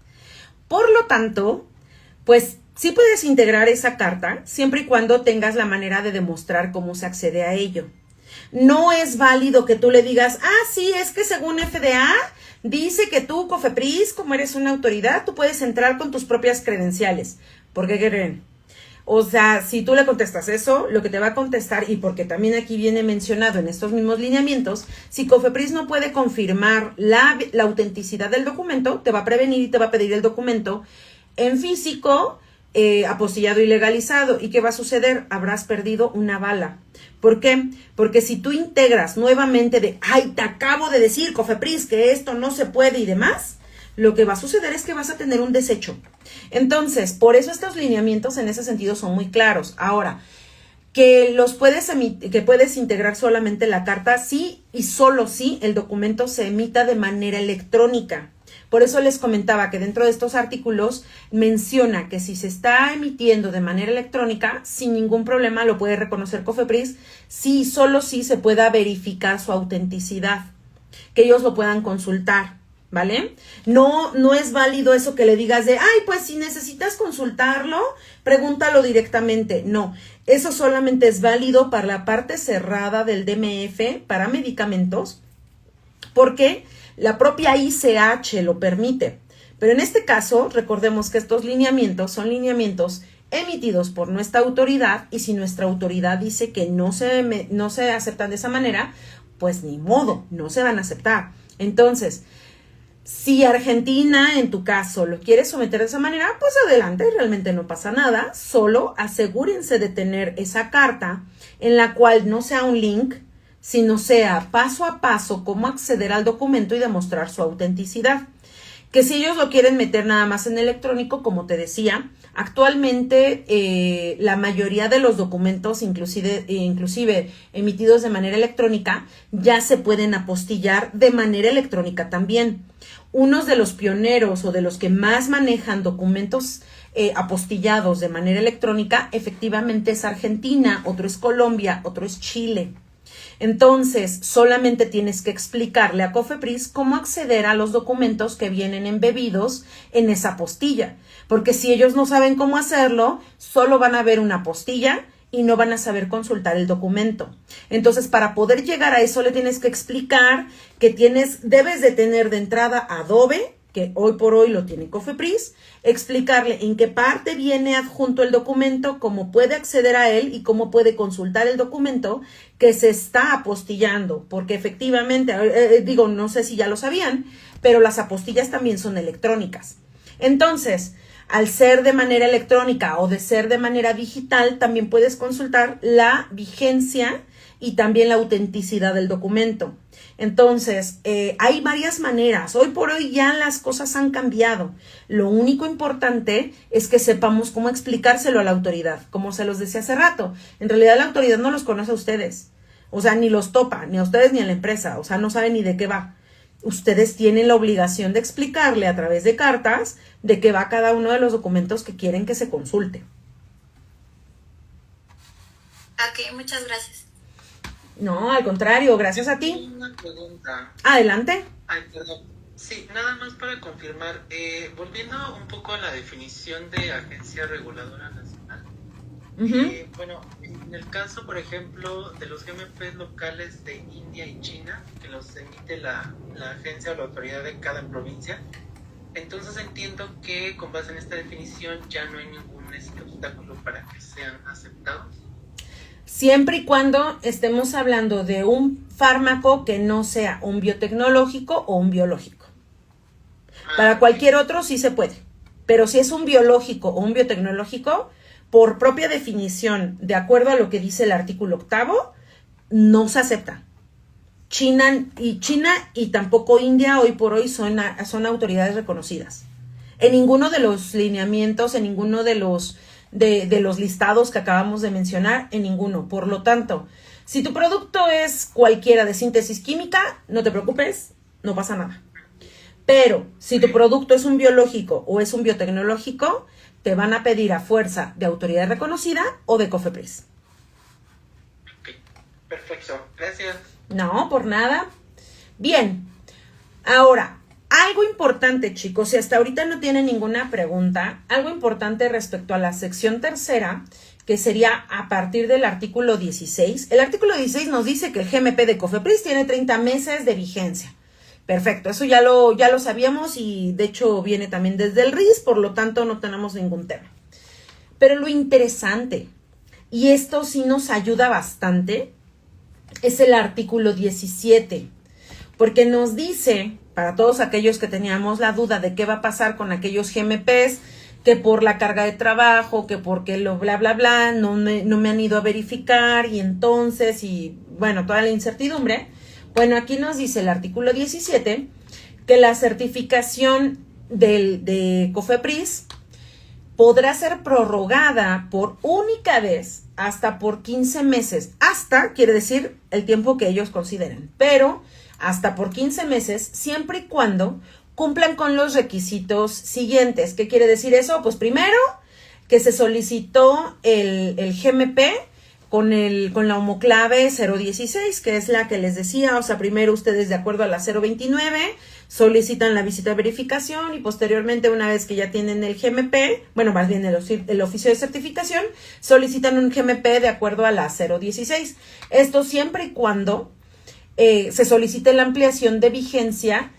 Por lo tanto, pues sí puedes integrar esa carta siempre y cuando tengas la manera de demostrar cómo se accede a ello. No es válido que tú le digas, sí, es que según FDA dice que tú, Cofepris, como eres una autoridad, tú puedes entrar con tus propias credenciales. ¿Por qué creen? O sea, si tú le contestas eso, lo que te va a contestar, y porque también aquí viene mencionado en estos mismos lineamientos, si Cofepris no puede confirmar la autenticidad del documento, te va a prevenir y te va a pedir el documento en físico, apostillado y legalizado. ¿Y qué va a suceder? Habrás perdido una bala. ¿Por qué? Porque si tú integras nuevamente te acabo de decir, Cofepris, que esto no se puede y demás, lo que va a suceder es que vas a tener un desecho. Entonces, por eso estos lineamientos en ese sentido son muy claros. Ahora, que puedes integrar solamente la carta, sí y solo si el documento se emita de manera electrónica. Por eso les comentaba que dentro de estos artículos menciona que si se está emitiendo de manera electrónica, sin ningún problema lo puede reconocer Cofepris, sí, solo si se pueda verificar su autenticidad, que ellos lo puedan consultar, ¿vale? No es válido eso que le digas pues si necesitas consultarlo, pregúntalo directamente. No, eso solamente es válido para la parte cerrada del DMF para medicamentos, porque la propia ICH lo permite. Pero en este caso, recordemos que estos lineamientos son lineamientos emitidos por nuestra autoridad, y si nuestra autoridad dice que no se aceptan de esa manera, pues ni modo, no se van a aceptar. Entonces, si Argentina, en tu caso, lo quiere someter de esa manera, pues adelante, realmente no pasa nada. Solo asegúrense de tener esa carta en la cual no sea un link, sino sea paso a paso cómo acceder al documento y demostrar su autenticidad. Que si ellos lo quieren meter nada más en electrónico, como te decía, actualmente la mayoría de los documentos, inclusive emitidos de manera electrónica, ya se pueden apostillar de manera electrónica también. Unos de los pioneros o de los que más manejan documentos apostillados de manera electrónica, efectivamente es Argentina, otro es Colombia, otro es Chile. Entonces, solamente tienes que explicarle a COFEPRIS cómo acceder a los documentos que vienen embebidos en esa apostilla. Porque si ellos no saben cómo hacerlo, solo van a ver una apostilla y no van a saber consultar el documento. Entonces, para poder llegar a eso, le tienes que explicar que debes de tener de entrada Adobe, que hoy por hoy lo tiene COFEPRIS, explicarle en qué parte viene adjunto el documento, cómo puede acceder a él y cómo puede consultar el documento que se está apostillando, porque efectivamente, no sé si ya lo sabían, pero las apostillas también son electrónicas. Entonces, al ser de manera electrónica o de ser de manera digital, también puedes consultar la vigencia y también la autenticidad del documento. Entonces, hay varias maneras. Hoy por hoy ya las cosas han cambiado. Lo único importante es que sepamos cómo explicárselo a la autoridad. Como se los decía hace rato, en realidad la autoridad no los conoce a ustedes. O sea, ni los topa, ni a ustedes ni a la empresa. O sea, no saben ni de qué va. Ustedes tienen la obligación de explicarle a través de cartas de qué va cada uno de los documentos que quieren que se consulte. Ok, muchas gracias. No, al contrario, gracias a ti. Una pregunta. Adelante. Ay, perdón. Sí, nada más para confirmar, volviendo un poco a la definición de Agencia Reguladora Nacional. Bueno, en el caso, por ejemplo, de los GMPs locales de India y China, que los emite la agencia o la autoridad de cada provincia, entonces entiendo que con base en esta definición ya no hay ningún obstáculo para que sean aceptados. Siempre y cuando estemos hablando de un fármaco que no sea un biotecnológico o un biológico. Para cualquier otro sí se puede, pero si es un biológico o un biotecnológico, por propia definición, de acuerdo a lo que dice el artículo 8, no se acepta. China y tampoco India hoy por hoy son autoridades reconocidas. En ninguno de los lineamientos, en ninguno de los listados que acabamos de mencionar, en ninguno. Por lo tanto, si tu producto es cualquiera de síntesis química, no te preocupes, no pasa nada. Pero si tu producto es un biológico o es un biotecnológico, te van a pedir a fuerza de autoridad reconocida o de COFEPRIS. Ok, perfecto, gracias. No, por nada. Bien, ahora, algo importante, chicos, si hasta ahorita no tienen ninguna pregunta, algo importante respecto a la sección tercera, que sería a partir del artículo 16. El artículo 16 nos dice que el GMP de COFEPRIS tiene 30 meses de vigencia. Perfecto, eso ya lo sabíamos y de hecho viene también desde el RIS, por lo tanto no tenemos ningún tema. Pero lo interesante, y esto sí nos ayuda bastante, es el artículo 17, porque nos dice, para todos aquellos que teníamos la duda de qué va a pasar con aquellos GMPs, que por la carga de trabajo, que porque lo bla, bla, bla, no me han ido a verificar y entonces, y bueno, toda la incertidumbre. Bueno, aquí nos dice el artículo 17 que la certificación de COFEPRIS podrá ser prorrogada por única vez hasta por 15 meses. Hasta quiere decir el tiempo que ellos consideren, pero hasta por 15 meses, siempre y cuando cumplan con los requisitos siguientes. ¿Qué quiere decir eso? Pues primero, que se solicitó el GMP con la homoclave 016, que es la que les decía. O sea, primero ustedes, de acuerdo a la 029, solicitan la visita de verificación y posteriormente, una vez que ya tienen el GMP, bueno, más bien el oficio de certificación, solicitan un GMP de acuerdo a la 016. Esto siempre y cuando se solicite la ampliación de vigencia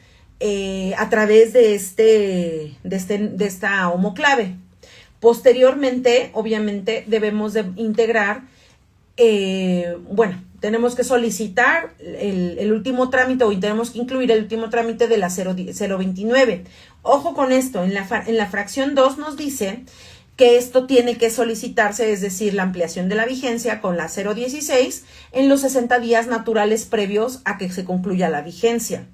a través de esta homoclave. Posteriormente, obviamente, debemos de integrar bueno, tenemos que solicitar el último trámite, o tenemos que incluir el último trámite de la 029. Ojo con esto, en la fracción 2 nos dice que esto tiene que solicitarse, es decir, la ampliación de la vigencia con la 016 en los 60 días naturales previos a que se concluya la vigencia.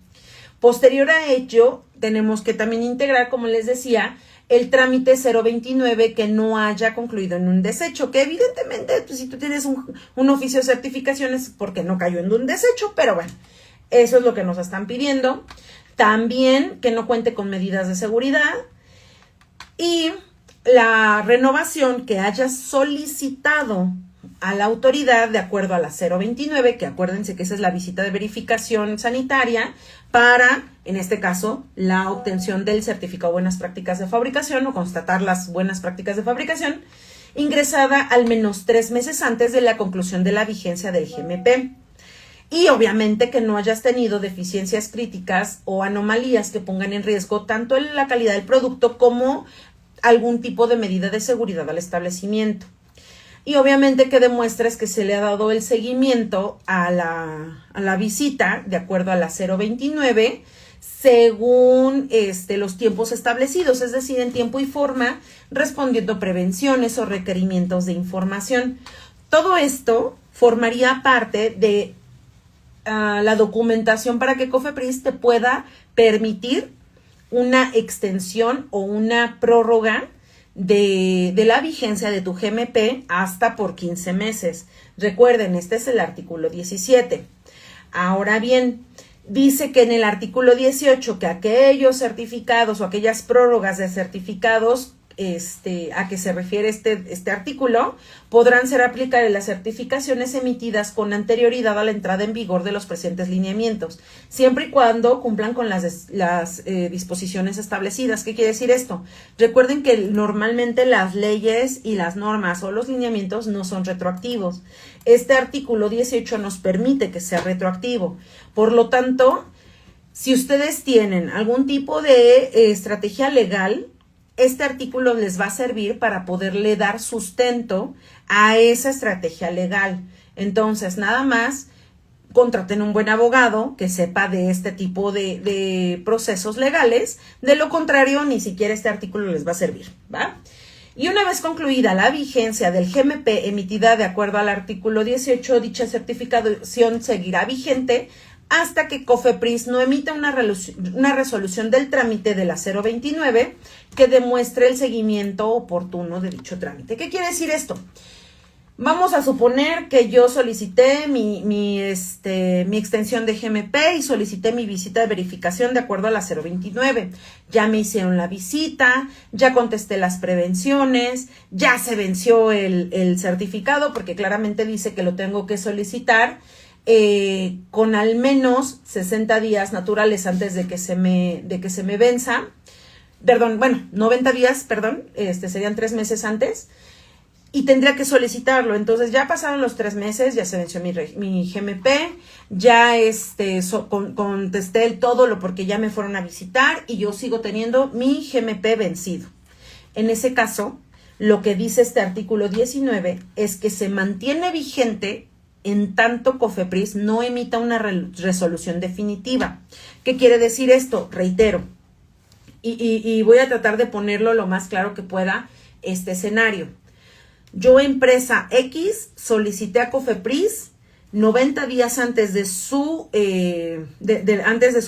Posterior a ello, tenemos que también integrar, como les decía, el trámite 029 que no haya concluido en un desecho, que evidentemente, pues, si tú tienes un oficio de certificación es porque no cayó en un desecho, pero bueno, eso es lo que nos están pidiendo. También que no cuente con medidas de seguridad y la renovación que hayas solicitado a la autoridad de acuerdo a la 029, que acuérdense que esa es la visita de verificación sanitaria para, en este caso, la obtención del certificado de buenas prácticas de fabricación o constatar las buenas prácticas de fabricación, ingresada al menos 3 meses antes de la conclusión de la vigencia del GMP. Y obviamente que no hayas tenido deficiencias críticas o anomalías que pongan en riesgo tanto la calidad del producto como algún tipo de medida de seguridad al establecimiento. Y obviamente que demuestres que se le ha dado el seguimiento a la visita de acuerdo a la 029 según los tiempos establecidos, es decir, en tiempo y forma, respondiendo prevenciones o requerimientos de información. Todo esto formaría parte de la documentación para que COFEPRIS te pueda permitir una extensión o una prórroga de la vigencia de tu GMP hasta por 15 meses. Recuerden, este es el artículo 17. Ahora bien, dice que en el artículo 18 que aquellos certificados o aquellas prórrogas de certificados a que se refiere este artículo podrán ser aplicables las certificaciones emitidas con anterioridad a la entrada en vigor de los presentes lineamientos, siempre y cuando cumplan con las disposiciones establecidas. ¿Qué quiere decir esto? Recuerden que normalmente las leyes y las normas o los lineamientos no son retroactivos. Este artículo 18 nos permite que sea retroactivo. Por lo tanto, si ustedes tienen algún tipo de estrategia legal, este artículo les va a servir para poderle dar sustento a esa estrategia legal. Entonces, nada más, contraten un buen abogado que sepa de este tipo de procesos legales. De lo contrario, ni siquiera este artículo les va a servir, ¿va? Y una vez concluida la vigencia del GMP emitida de acuerdo al artículo 18, dicha certificación seguirá vigente hasta que COFEPRIS no emita una resolución del trámite de la 029 que demuestre el seguimiento oportuno de dicho trámite. ¿Qué quiere decir esto? Vamos a suponer que yo solicité mi extensión de GMP y solicité mi visita de verificación de acuerdo a la 029. Ya me hicieron la visita, ya contesté las prevenciones, ya se venció el certificado porque claramente dice que lo tengo que solicitar con al menos 60 días naturales antes de que se me venza. Perdón, bueno, 90 días, perdón, serían 3 meses antes. Y tendría que solicitarlo. Entonces ya pasaron los 3 meses, ya se venció mi GMP, ya contesté todo lo porque ya me fueron a visitar y yo sigo teniendo mi GMP vencido. En ese caso, lo que dice este artículo 19 es que se mantiene vigente en tanto COFEPRIS no emita una resolución definitiva. ¿Qué quiere decir esto? Reitero, y voy a tratar de ponerlo lo más claro que pueda este escenario. Yo, empresa X, solicité a COFEPRIS 90 días antes de su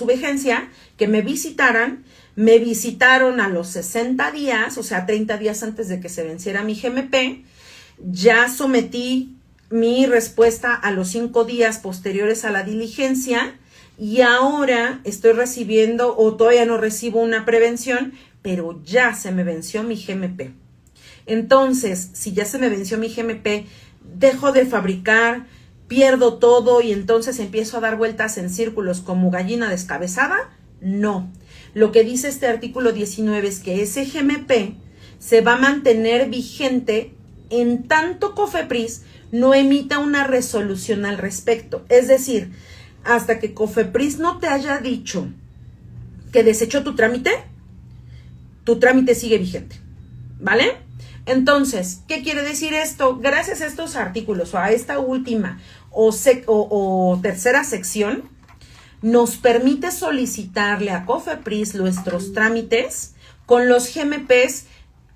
vigencia que me visitaran. Me visitaron a los 60 días, o sea, 30 días antes de que se venciera mi GMP. Ya sometí mi respuesta a los 5 días posteriores a la diligencia y ahora estoy recibiendo o todavía no recibo una prevención, pero ya se me venció mi GMP. Entonces, si ya se me venció mi GMP, dejo de fabricar, pierdo todo y entonces empiezo a dar vueltas en círculos como gallina descabezada. No. Lo que dice este artículo 19 es que ese GMP se va a mantener vigente en tanto COFEPRIS no emita una resolución al respecto. Es decir, hasta que COFEPRIS no te haya dicho que desechó tu trámite sigue vigente, ¿vale? Entonces, ¿qué quiere decir esto? Gracias a estos artículos o a esta última o tercera sección, nos permite solicitarle a COFEPRIS nuestros trámites con los GMPs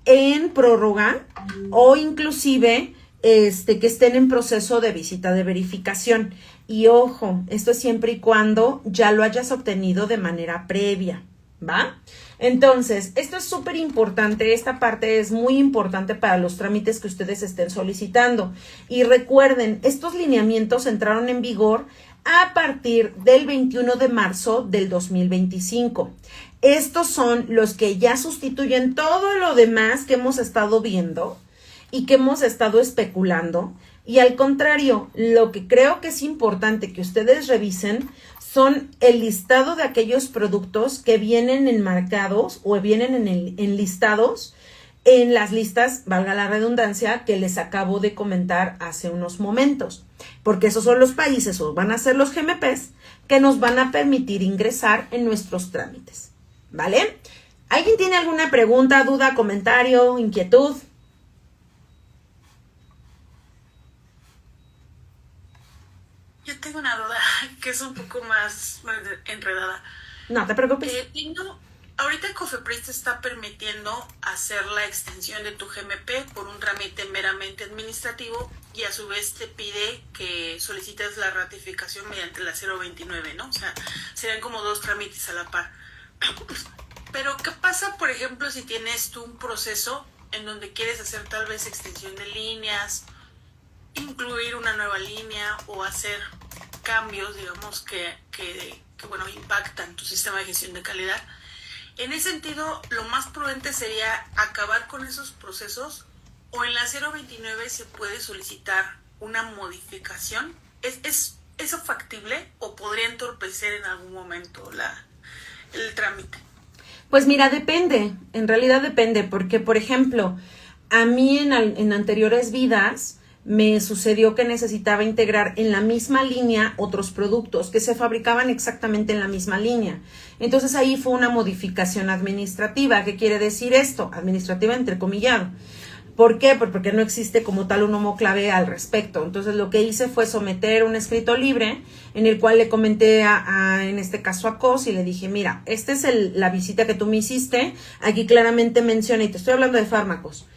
en prórroga o inclusive que estén en proceso de visita de verificación. Y ojo, esto es siempre y cuando ya lo hayas obtenido de manera previa, ¿va? Entonces, esto es súper importante, esta parte es muy importante para los trámites que ustedes estén solicitando. Y recuerden, estos lineamientos entraron en vigor a partir del 21 de marzo del 2025. Estos son los que ya sustituyen todo lo demás que hemos estado viendo y que hemos estado especulando. Y al contrario, lo que creo que es importante que ustedes revisen son el listado de aquellos productos que vienen enmarcados o vienen enlistados en las listas, valga la redundancia, que les acabo de comentar hace unos momentos. Porque esos son los países o van a ser los GMPs que nos van a permitir ingresar en nuestros trámites. ¿Vale? ¿Alguien tiene alguna pregunta, duda, comentario, inquietud? Yo tengo una duda que es un poco más enredada. No te preocupes. Ahorita COFEPRIS te está permitiendo hacer la extensión de tu GMP por un trámite meramente administrativo y a su vez te pide que solicites la ratificación mediante la 029, ¿no? O sea, serían como dos trámites a la par. Pero, ¿qué pasa, por ejemplo, si tienes tú un proceso en donde quieres hacer tal vez extensión de líneas, incluir una nueva línea o hacer cambios, digamos, que impactan tu sistema de gestión de calidad? En ese sentido, lo más prudente sería acabar con esos procesos, o en la 029 se puede solicitar una modificación. ¿Es eso factible o podría entorpecer en algún momento el trámite? Pues mira, depende, en realidad depende, porque por ejemplo, a mí en anteriores vidas me sucedió que necesitaba integrar en la misma línea otros productos que se fabricaban exactamente en la misma línea. Entonces ahí fue una modificación administrativa. ¿Qué quiere decir esto? Administrativa entrecomillado. ¿Por qué? Pues porque no existe como tal un homoclave al respecto. Entonces lo que hice fue someter un escrito libre en el cual le comenté en este caso a COS y le dije, mira, esta es la visita que tú me hiciste. Aquí claramente menciona, y te estoy hablando de fármacos,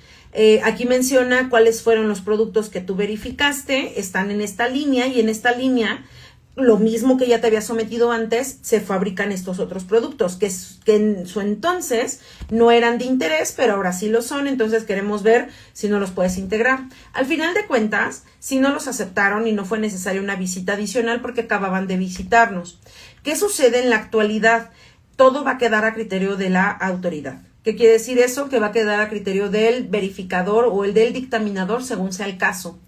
aquí menciona cuáles fueron los productos que tú verificaste, están en esta línea y en esta línea, lo mismo que ya te había sometido antes, se fabrican estos otros productos que en su entonces no eran de interés, pero ahora sí lo son, entonces queremos ver si no los puedes integrar. Al final de cuentas, si no los aceptaron y no fue necesaria una visita adicional porque acababan de visitarnos. ¿Qué sucede en la actualidad? Todo va a quedar a criterio de la autoridad. ¿Qué quiere decir eso? Que va a quedar a criterio del verificador o el del dictaminador según sea el caso.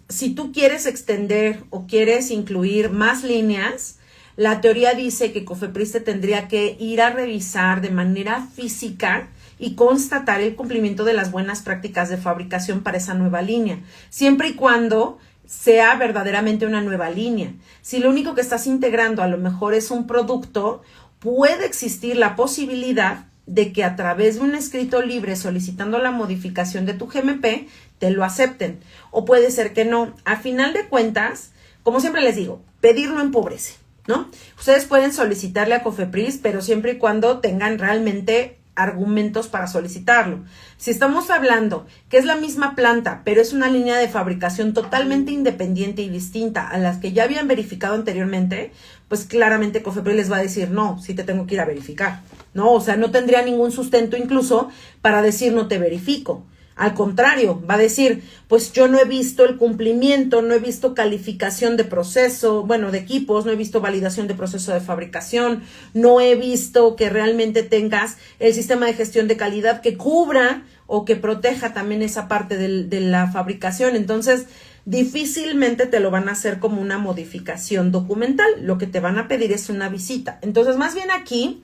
Si tú quieres extender o quieres incluir más líneas, la teoría dice que COFEPRIS te tendría que ir a revisar de manera física y constatar el cumplimiento de las buenas prácticas de fabricación para esa nueva línea, siempre y cuando sea verdaderamente una nueva línea. Si lo único que estás integrando a lo mejor es un producto, puede existir la posibilidad de que a través de un escrito libre solicitando la modificación de tu GMP te lo acepten, o puede ser que no. A final de cuentas, como siempre les digo, pedir no empobrece, ¿no? Ustedes pueden solicitarle a COFEPRIS, pero siempre y cuando tengan realmente argumentos para solicitarlo. Si estamos hablando que es la misma planta, pero es una línea de fabricación totalmente independiente y distinta a las que ya habían verificado anteriormente, pues claramente COFEPRIS les va a decir, no, sí te tengo que ir a verificar, ¿no? O sea, no tendría ningún sustento incluso para decir no te verifico. Al contrario, va a decir, pues yo no he visto el cumplimiento, no he visto calificación de proceso, bueno, de equipos, no he visto validación de proceso de fabricación, no he visto que realmente tengas el sistema de gestión de calidad que cubra o que proteja también esa parte de la fabricación. Entonces, difícilmente te lo van a hacer como una modificación documental. Lo que te van a pedir es una visita. Entonces, más bien aquí,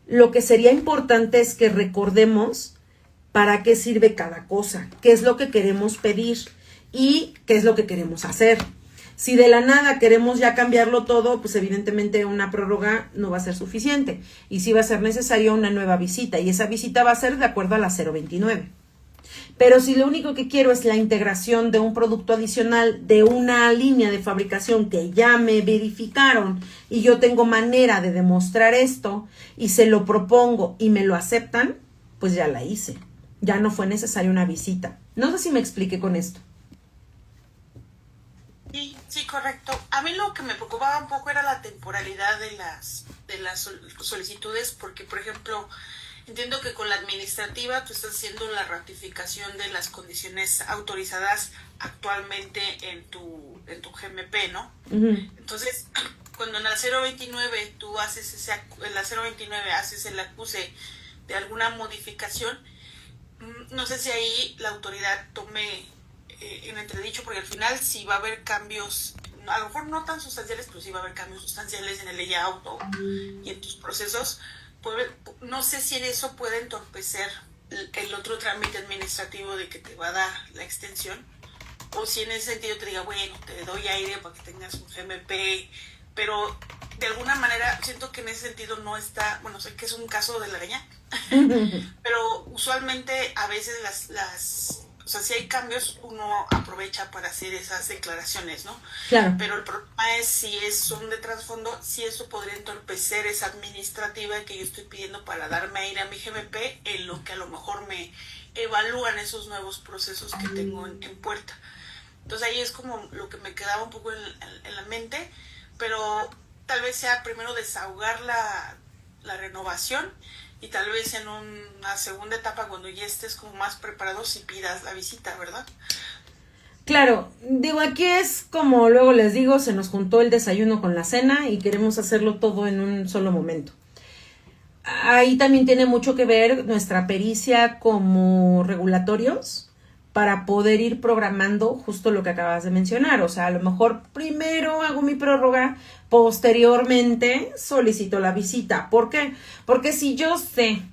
lo que sería importante es que recordemos para qué sirve cada cosa, qué es lo que queremos pedir y qué es lo que queremos hacer. Si de la nada queremos ya cambiarlo todo, pues evidentemente una prórroga no va a ser suficiente y sí va a ser necesaria una nueva visita y esa visita va a ser de acuerdo a la 029. Pero si lo único que quiero es la integración de un producto adicional de una línea de fabricación que ya me verificaron y yo tengo manera de demostrar esto y se lo propongo y me lo aceptan, pues ya la hice. Ya no fue necesaria una visita. No sé si me expliqué con esto. Sí, correcto. A mí lo que me preocupaba un poco era la temporalidad de las solicitudes, porque, por ejemplo, entiendo que con la administrativa tú estás haciendo la ratificación de las condiciones autorizadas actualmente en tu GMP, ¿no? Uh-huh. Entonces, cuando en la 029 tú haces en la 029 haces el acuse de alguna modificación, no sé si ahí la autoridad tome en entredicho, porque al final sí va a haber cambios, a lo mejor no tan sustanciales, pero sí va a haber cambios sustanciales en el layout y en tus procesos. No sé si en eso puede entorpecer el otro trámite administrativo de que te va a dar la extensión, o si en ese sentido te diga, bueno, te doy aire para que tengas un GMP, pero de alguna manera siento que en ese sentido no está, bueno, sé que es un caso de la araña, pero usualmente a veces o sea, si hay cambios, uno aprovecha para hacer esas declaraciones, ¿no? Claro. Pero el problema es si son de trasfondo, si eso podría entorpecer esa administrativa que yo estoy pidiendo para darme aire a mi GMP, en lo que a lo mejor me evalúan esos nuevos procesos que tengo en puerta. Entonces ahí es como lo que me quedaba un poco en la mente, pero tal vez sea primero desahogar la renovación, y tal vez en una segunda etapa, cuando ya estés como más preparado, si pidas la visita, ¿verdad? Claro, digo, aquí es como luego les digo, se nos juntó el desayuno con la cena y queremos hacerlo todo en un solo momento. Ahí también tiene mucho que ver nuestra pericia como regulatorios para poder ir programando justo lo que acabas de mencionar. O sea, a lo mejor primero hago mi prórroga, posteriormente solicito la visita. ¿Por qué? Porque si yo sé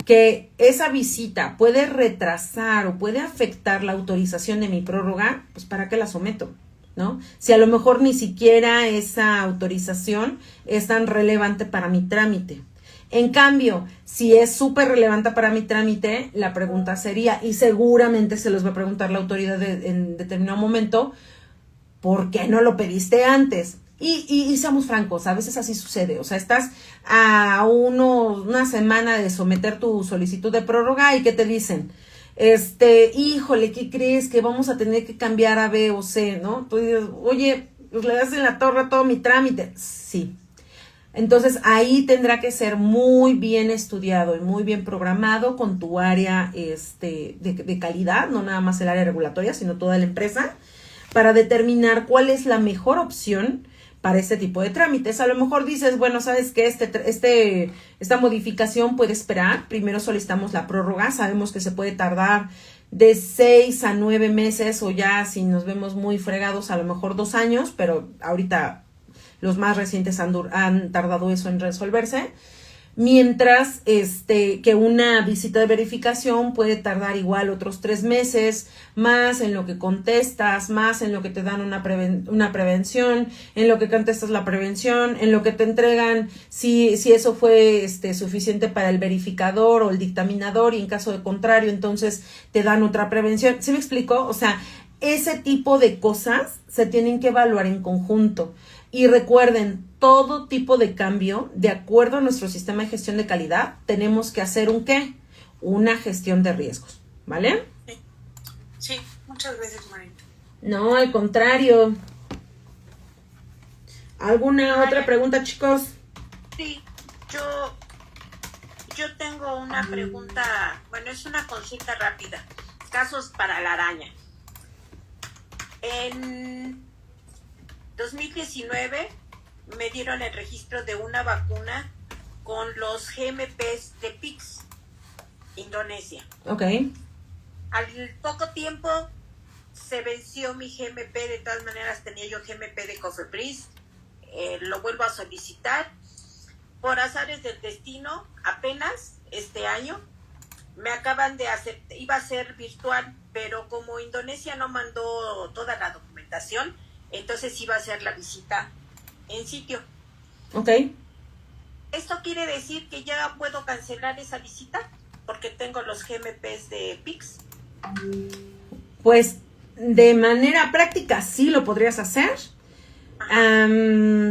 que esa visita puede retrasar o puede afectar la autorización de mi prórroga, pues ¿para qué la someto? ¿No? Si a lo mejor ni siquiera esa autorización es tan relevante para mi trámite. En cambio, si es súper relevante para mi trámite, la pregunta sería, y seguramente se los va a preguntar la autoridad en determinado momento, ¿por qué no lo pediste antes? Y seamos francos, a veces así sucede. O sea, estás a una semana de someter tu solicitud de prórroga y ¿qué te dicen? Híjole, ¿qué crees? Que vamos a tener que cambiar a B o C, ¿no? Tú dices, oye, pues le das en la torre a todo mi trámite. Sí. Entonces, ahí tendrá que ser muy bien estudiado y muy bien programado con tu área de calidad, no nada más el área regulatoria, sino toda la empresa, para determinar cuál es la mejor opción para este tipo de trámites. A lo mejor dices, bueno, ¿sabes qué? Esta modificación puede esperar. Primero solicitamos la prórroga. Sabemos que se puede tardar de 6 a 9 meses o ya, si nos vemos muy fregados, a lo mejor 2 años, pero ahorita los más recientes han tardado eso en resolverse, mientras que una visita de verificación puede tardar igual otros 3 meses, más en lo que contestas, más en lo que te dan una prevención, en lo que contestas la prevención, en lo que te entregan si eso fue suficiente para el verificador o el dictaminador, y en caso de contrario, entonces te dan otra prevención. ¿Sí me explico? O sea, ese tipo de cosas se tienen que evaluar en conjunto. Y recuerden, todo tipo de cambio, de acuerdo a nuestro sistema de gestión de calidad, tenemos que hacer una gestión de riesgos, ¿vale? Sí, muchas gracias, Marita. No, al contrario. ¿Alguna otra pregunta, chicos? Sí, yo tengo una pregunta, bueno, es una consulta rápida. Casos para la araña. En 2019 me dieron el registro de una vacuna con los GMPs de PIX, Indonesia. Ok. Al poco tiempo se venció mi GMP, de todas maneras tenía yo GMP de Cofepris, lo vuelvo a solicitar. Por azares del destino, apenas este año me acaban de iba a ser virtual, pero como Indonesia no mandó toda la documentación, entonces iba a hacer la visita en sitio. Ok. ¿Esto quiere decir que ya puedo cancelar esa visita? Porque tengo los GMPs de PIX. Pues de manera práctica sí lo podrías hacer.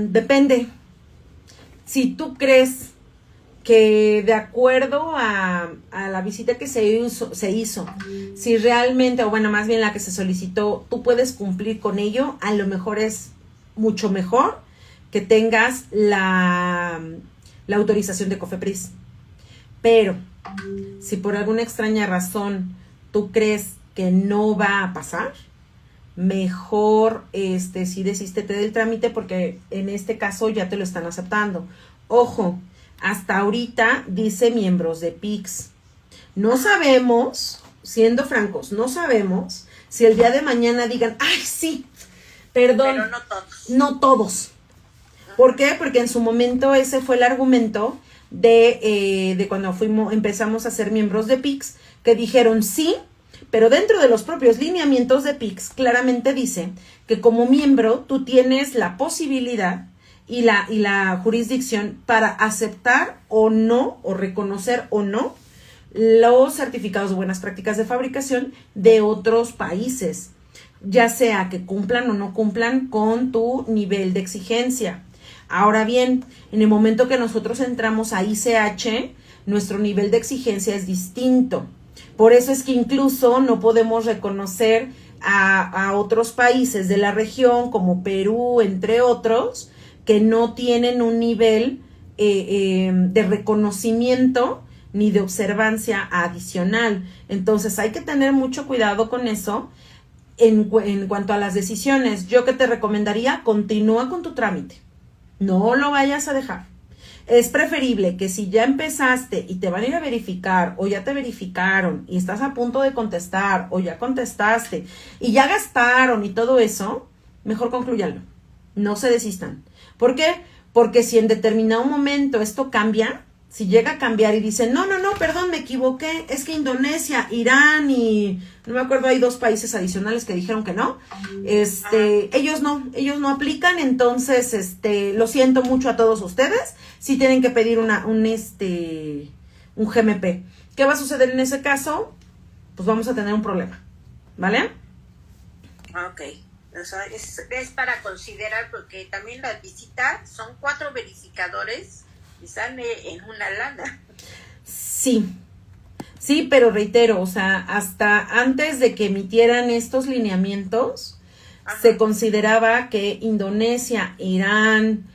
Depende. Si tú crees que de acuerdo a la visita que se hizo, si realmente, o bueno, más bien la que se solicitó, tú puedes cumplir con ello, a lo mejor es mucho mejor que tengas la autorización de COFEPRIS. Pero si por alguna extraña razón tú crees que no va a pasar, mejor sí desístete del trámite, porque en este caso ya te lo están aceptando. Ojo, hasta ahorita dice miembros de PIX. No sabemos, siendo francos, no sabemos si el día de mañana digan, ay, sí, perdón. Pero no todos. No todos. ¿Por qué? Porque en su momento ese fue el argumento de cuando empezamos a ser miembros de PIX, que dijeron sí, pero dentro de los propios lineamientos de PIX claramente dice que como miembro tú tienes la posibilidad y la jurisdicción para aceptar o no, o reconocer o no, los certificados de buenas prácticas de fabricación de otros países, ya sea que cumplan o no cumplan con tu nivel de exigencia. Ahora bien, en el momento que nosotros entramos a ICH, nuestro nivel de exigencia es distinto. Por eso es que incluso no podemos reconocer a otros países de la región, como Perú, entre otros, que no tienen un nivel de reconocimiento ni de observancia adicional. Entonces hay que tener mucho cuidado con eso. En cuanto a las decisiones, yo que te recomendaría, continúa con tu trámite. No lo vayas a dejar. Es preferible que si ya empezaste y te van a ir a verificar, o ya te verificaron y estás a punto de contestar, o ya contestaste y ya gastaron y todo eso, mejor conclúyanlo. No se desistan. ¿Por qué? Porque si en determinado momento esto cambia, si llega a cambiar y dicen, no, perdón, me equivoqué, es que Indonesia, Irán y no me acuerdo, hay 2 países adicionales que dijeron que no, ellos no aplican, entonces, lo siento mucho a todos ustedes, si tienen que pedir un GMP. ¿Qué va a suceder en ese caso? Pues vamos a tener un problema, ¿vale? Ok, o sea, es para considerar, porque también las visitas son 4 verificadores y sale en una lana. Sí, pero reitero, o sea, hasta antes de que emitieran estos lineamientos, se consideraba que Indonesia, Irán,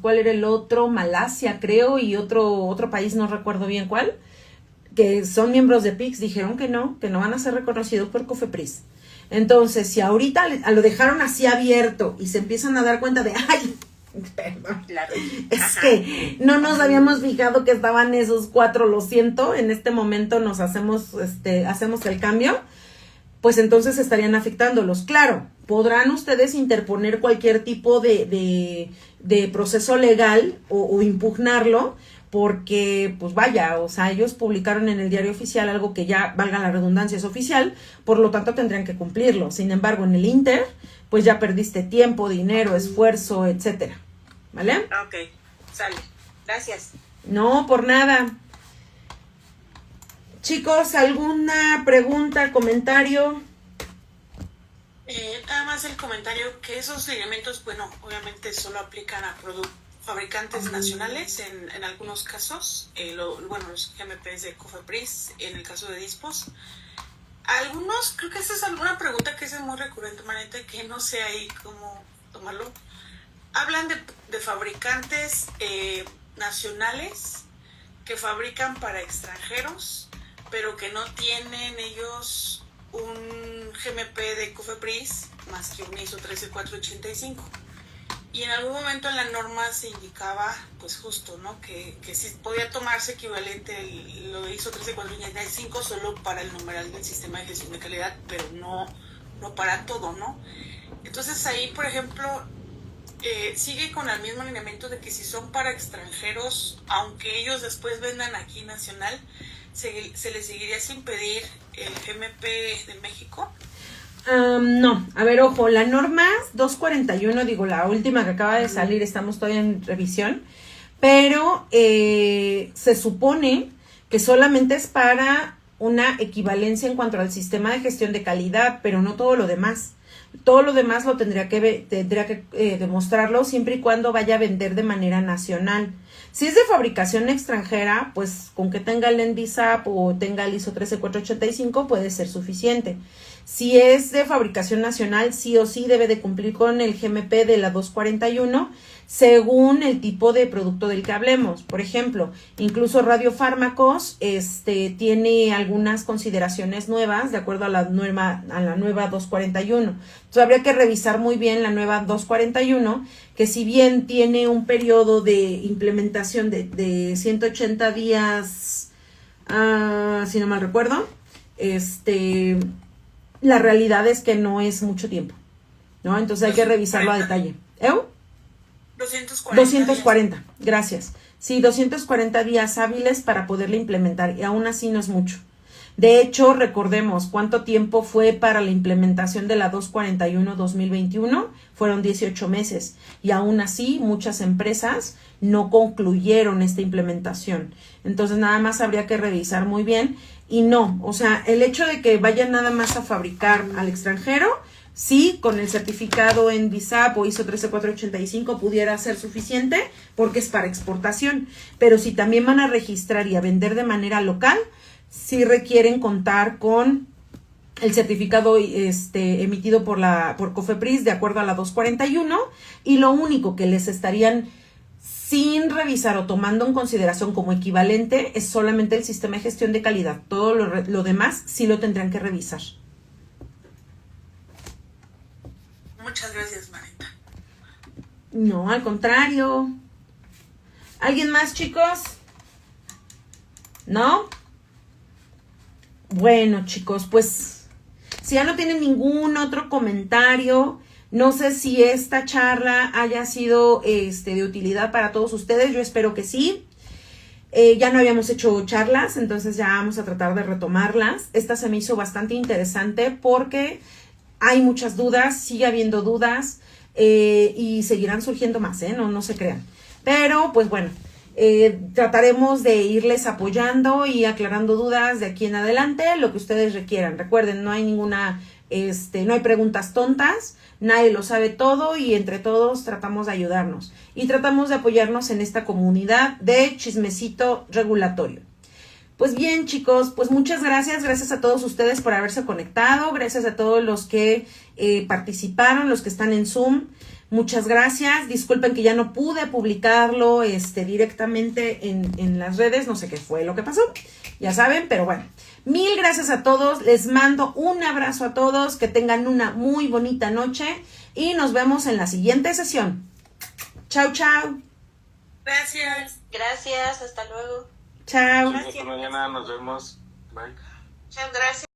¿cuál era el otro? Malasia, creo, y otro país, no recuerdo bien cuál, que son miembros de PIX, dijeron que no van a ser reconocidos por COFEPRIS. Entonces, si ahorita lo dejaron así abierto y se empiezan a dar cuenta de, ¡ay! Perdón. Claro. Es que no nos habíamos fijado que estaban esos 4, lo siento, en este momento nos hacemos el cambio, pues entonces estarían afectándolos. Claro, podrán ustedes interponer cualquier tipo de proceso legal o impugnarlo, porque pues vaya, o sea, ellos publicaron en el diario oficial algo que ya, valga la redundancia, es oficial, por lo tanto tendrían que cumplirlo. Sin embargo, en el Inter, pues ya perdiste tiempo, dinero, esfuerzo, etcétera. ¿Vale? Ok, sale. Gracias. No, por nada. Chicos, ¿alguna pregunta, comentario? Nada más el comentario que esos lineamientos, bueno, obviamente solo aplican a fabricantes nacionales en algunos casos, los GMPs de COFEPRIS, en el caso de Dispos. Algunos, creo que esa es alguna pregunta que es muy recurrente, Marita, que no sé ahí cómo tomarlo. Hablan de fabricantes nacionales que fabrican para extranjeros, pero que no tienen ellos un GMP de COFEPRIS más que un ISO 13485. Y en algún momento en la norma se indicaba, pues justo, ¿no? Que sí podía tomarse equivalente lo de ISO 13485 solo para el numeral del sistema de gestión de calidad, pero no para todo, ¿no? Entonces ahí, por ejemplo, sigue con el mismo alineamiento de que si son para extranjeros, aunque ellos después vendan aquí nacional, se les seguiría sin pedir el GMP de México. No, a ver, ojo, la norma 241, digo, la última que acaba de salir, estamos todavía en revisión, pero se supone que solamente es para una equivalencia en cuanto al sistema de gestión de calidad, pero no todo lo demás. Todo lo demás lo tendría que demostrarlo siempre y cuando vaya a vender de manera nacional. Si es de fabricación extranjera, pues con que tenga el NDSAP o tenga el ISO 13485 puede ser suficiente. Si es de fabricación nacional, sí o sí debe de cumplir con el GMP de la 241 según el tipo de producto del que hablemos. Por ejemplo, incluso radiofármacos tiene algunas consideraciones nuevas de acuerdo a la nueva 241. Entonces habría que revisar muy bien la nueva 241, que si bien tiene un periodo de implementación de 180 días, si no mal recuerdo, la realidad es que no es mucho tiempo, ¿no? Entonces hay que revisarlo a detalle. 240, gracias. Sí, 240 días hábiles para poderla implementar y aún así no es mucho. De hecho, recordemos cuánto tiempo fue para la implementación de la 241-2021, fueron 18 meses y aún así muchas empresas no concluyeron esta implementación. Entonces nada más habría que revisar muy bien y no, o sea, el hecho de que vayan nada más a fabricar al extranjero, sí, con el certificado en NDSAP o ISO 13485 pudiera ser suficiente porque es para exportación, pero si también van a registrar y a vender de manera local, sí requieren contar con el certificado emitido por COFEPRIS de acuerdo a la 241 y lo único que les estarían sin revisar o tomando en consideración como equivalente es solamente el sistema de gestión de calidad. Todo lo demás sí lo tendrán que revisar. Muchas gracias, Marita. No, al contrario. ¿Alguien más, chicos? ¿No? Bueno, chicos, pues si ya no tienen ningún otro comentario, no sé si esta charla haya sido de utilidad para todos ustedes. Yo espero que sí. Ya no habíamos hecho charlas, entonces ya vamos a tratar de retomarlas. Esta se me hizo bastante interesante porque hay muchas dudas, sigue habiendo dudas y seguirán surgiendo más, no se crean. Pero, pues bueno, trataremos de irles apoyando y aclarando dudas de aquí en adelante, lo que ustedes requieran. Recuerden, no hay ninguna, no hay preguntas tontas, nadie lo sabe todo y entre todos tratamos de ayudarnos. Y tratamos de apoyarnos en esta comunidad de chismecito regulatorio. Pues bien, chicos, pues muchas gracias a todos ustedes por haberse conectado, gracias a todos los que participaron, los que están en Zoom, muchas gracias. Disculpen que ya no pude publicarlo directamente en las redes, no sé qué fue lo que pasó, ya saben, pero bueno, mil gracias a todos, les mando un abrazo a todos, que tengan una muy bonita noche y nos vemos en la siguiente sesión. Chau, chau. Gracias. Gracias, hasta luego. Chao. Mañana nos vemos. Bye. Muchas gracias.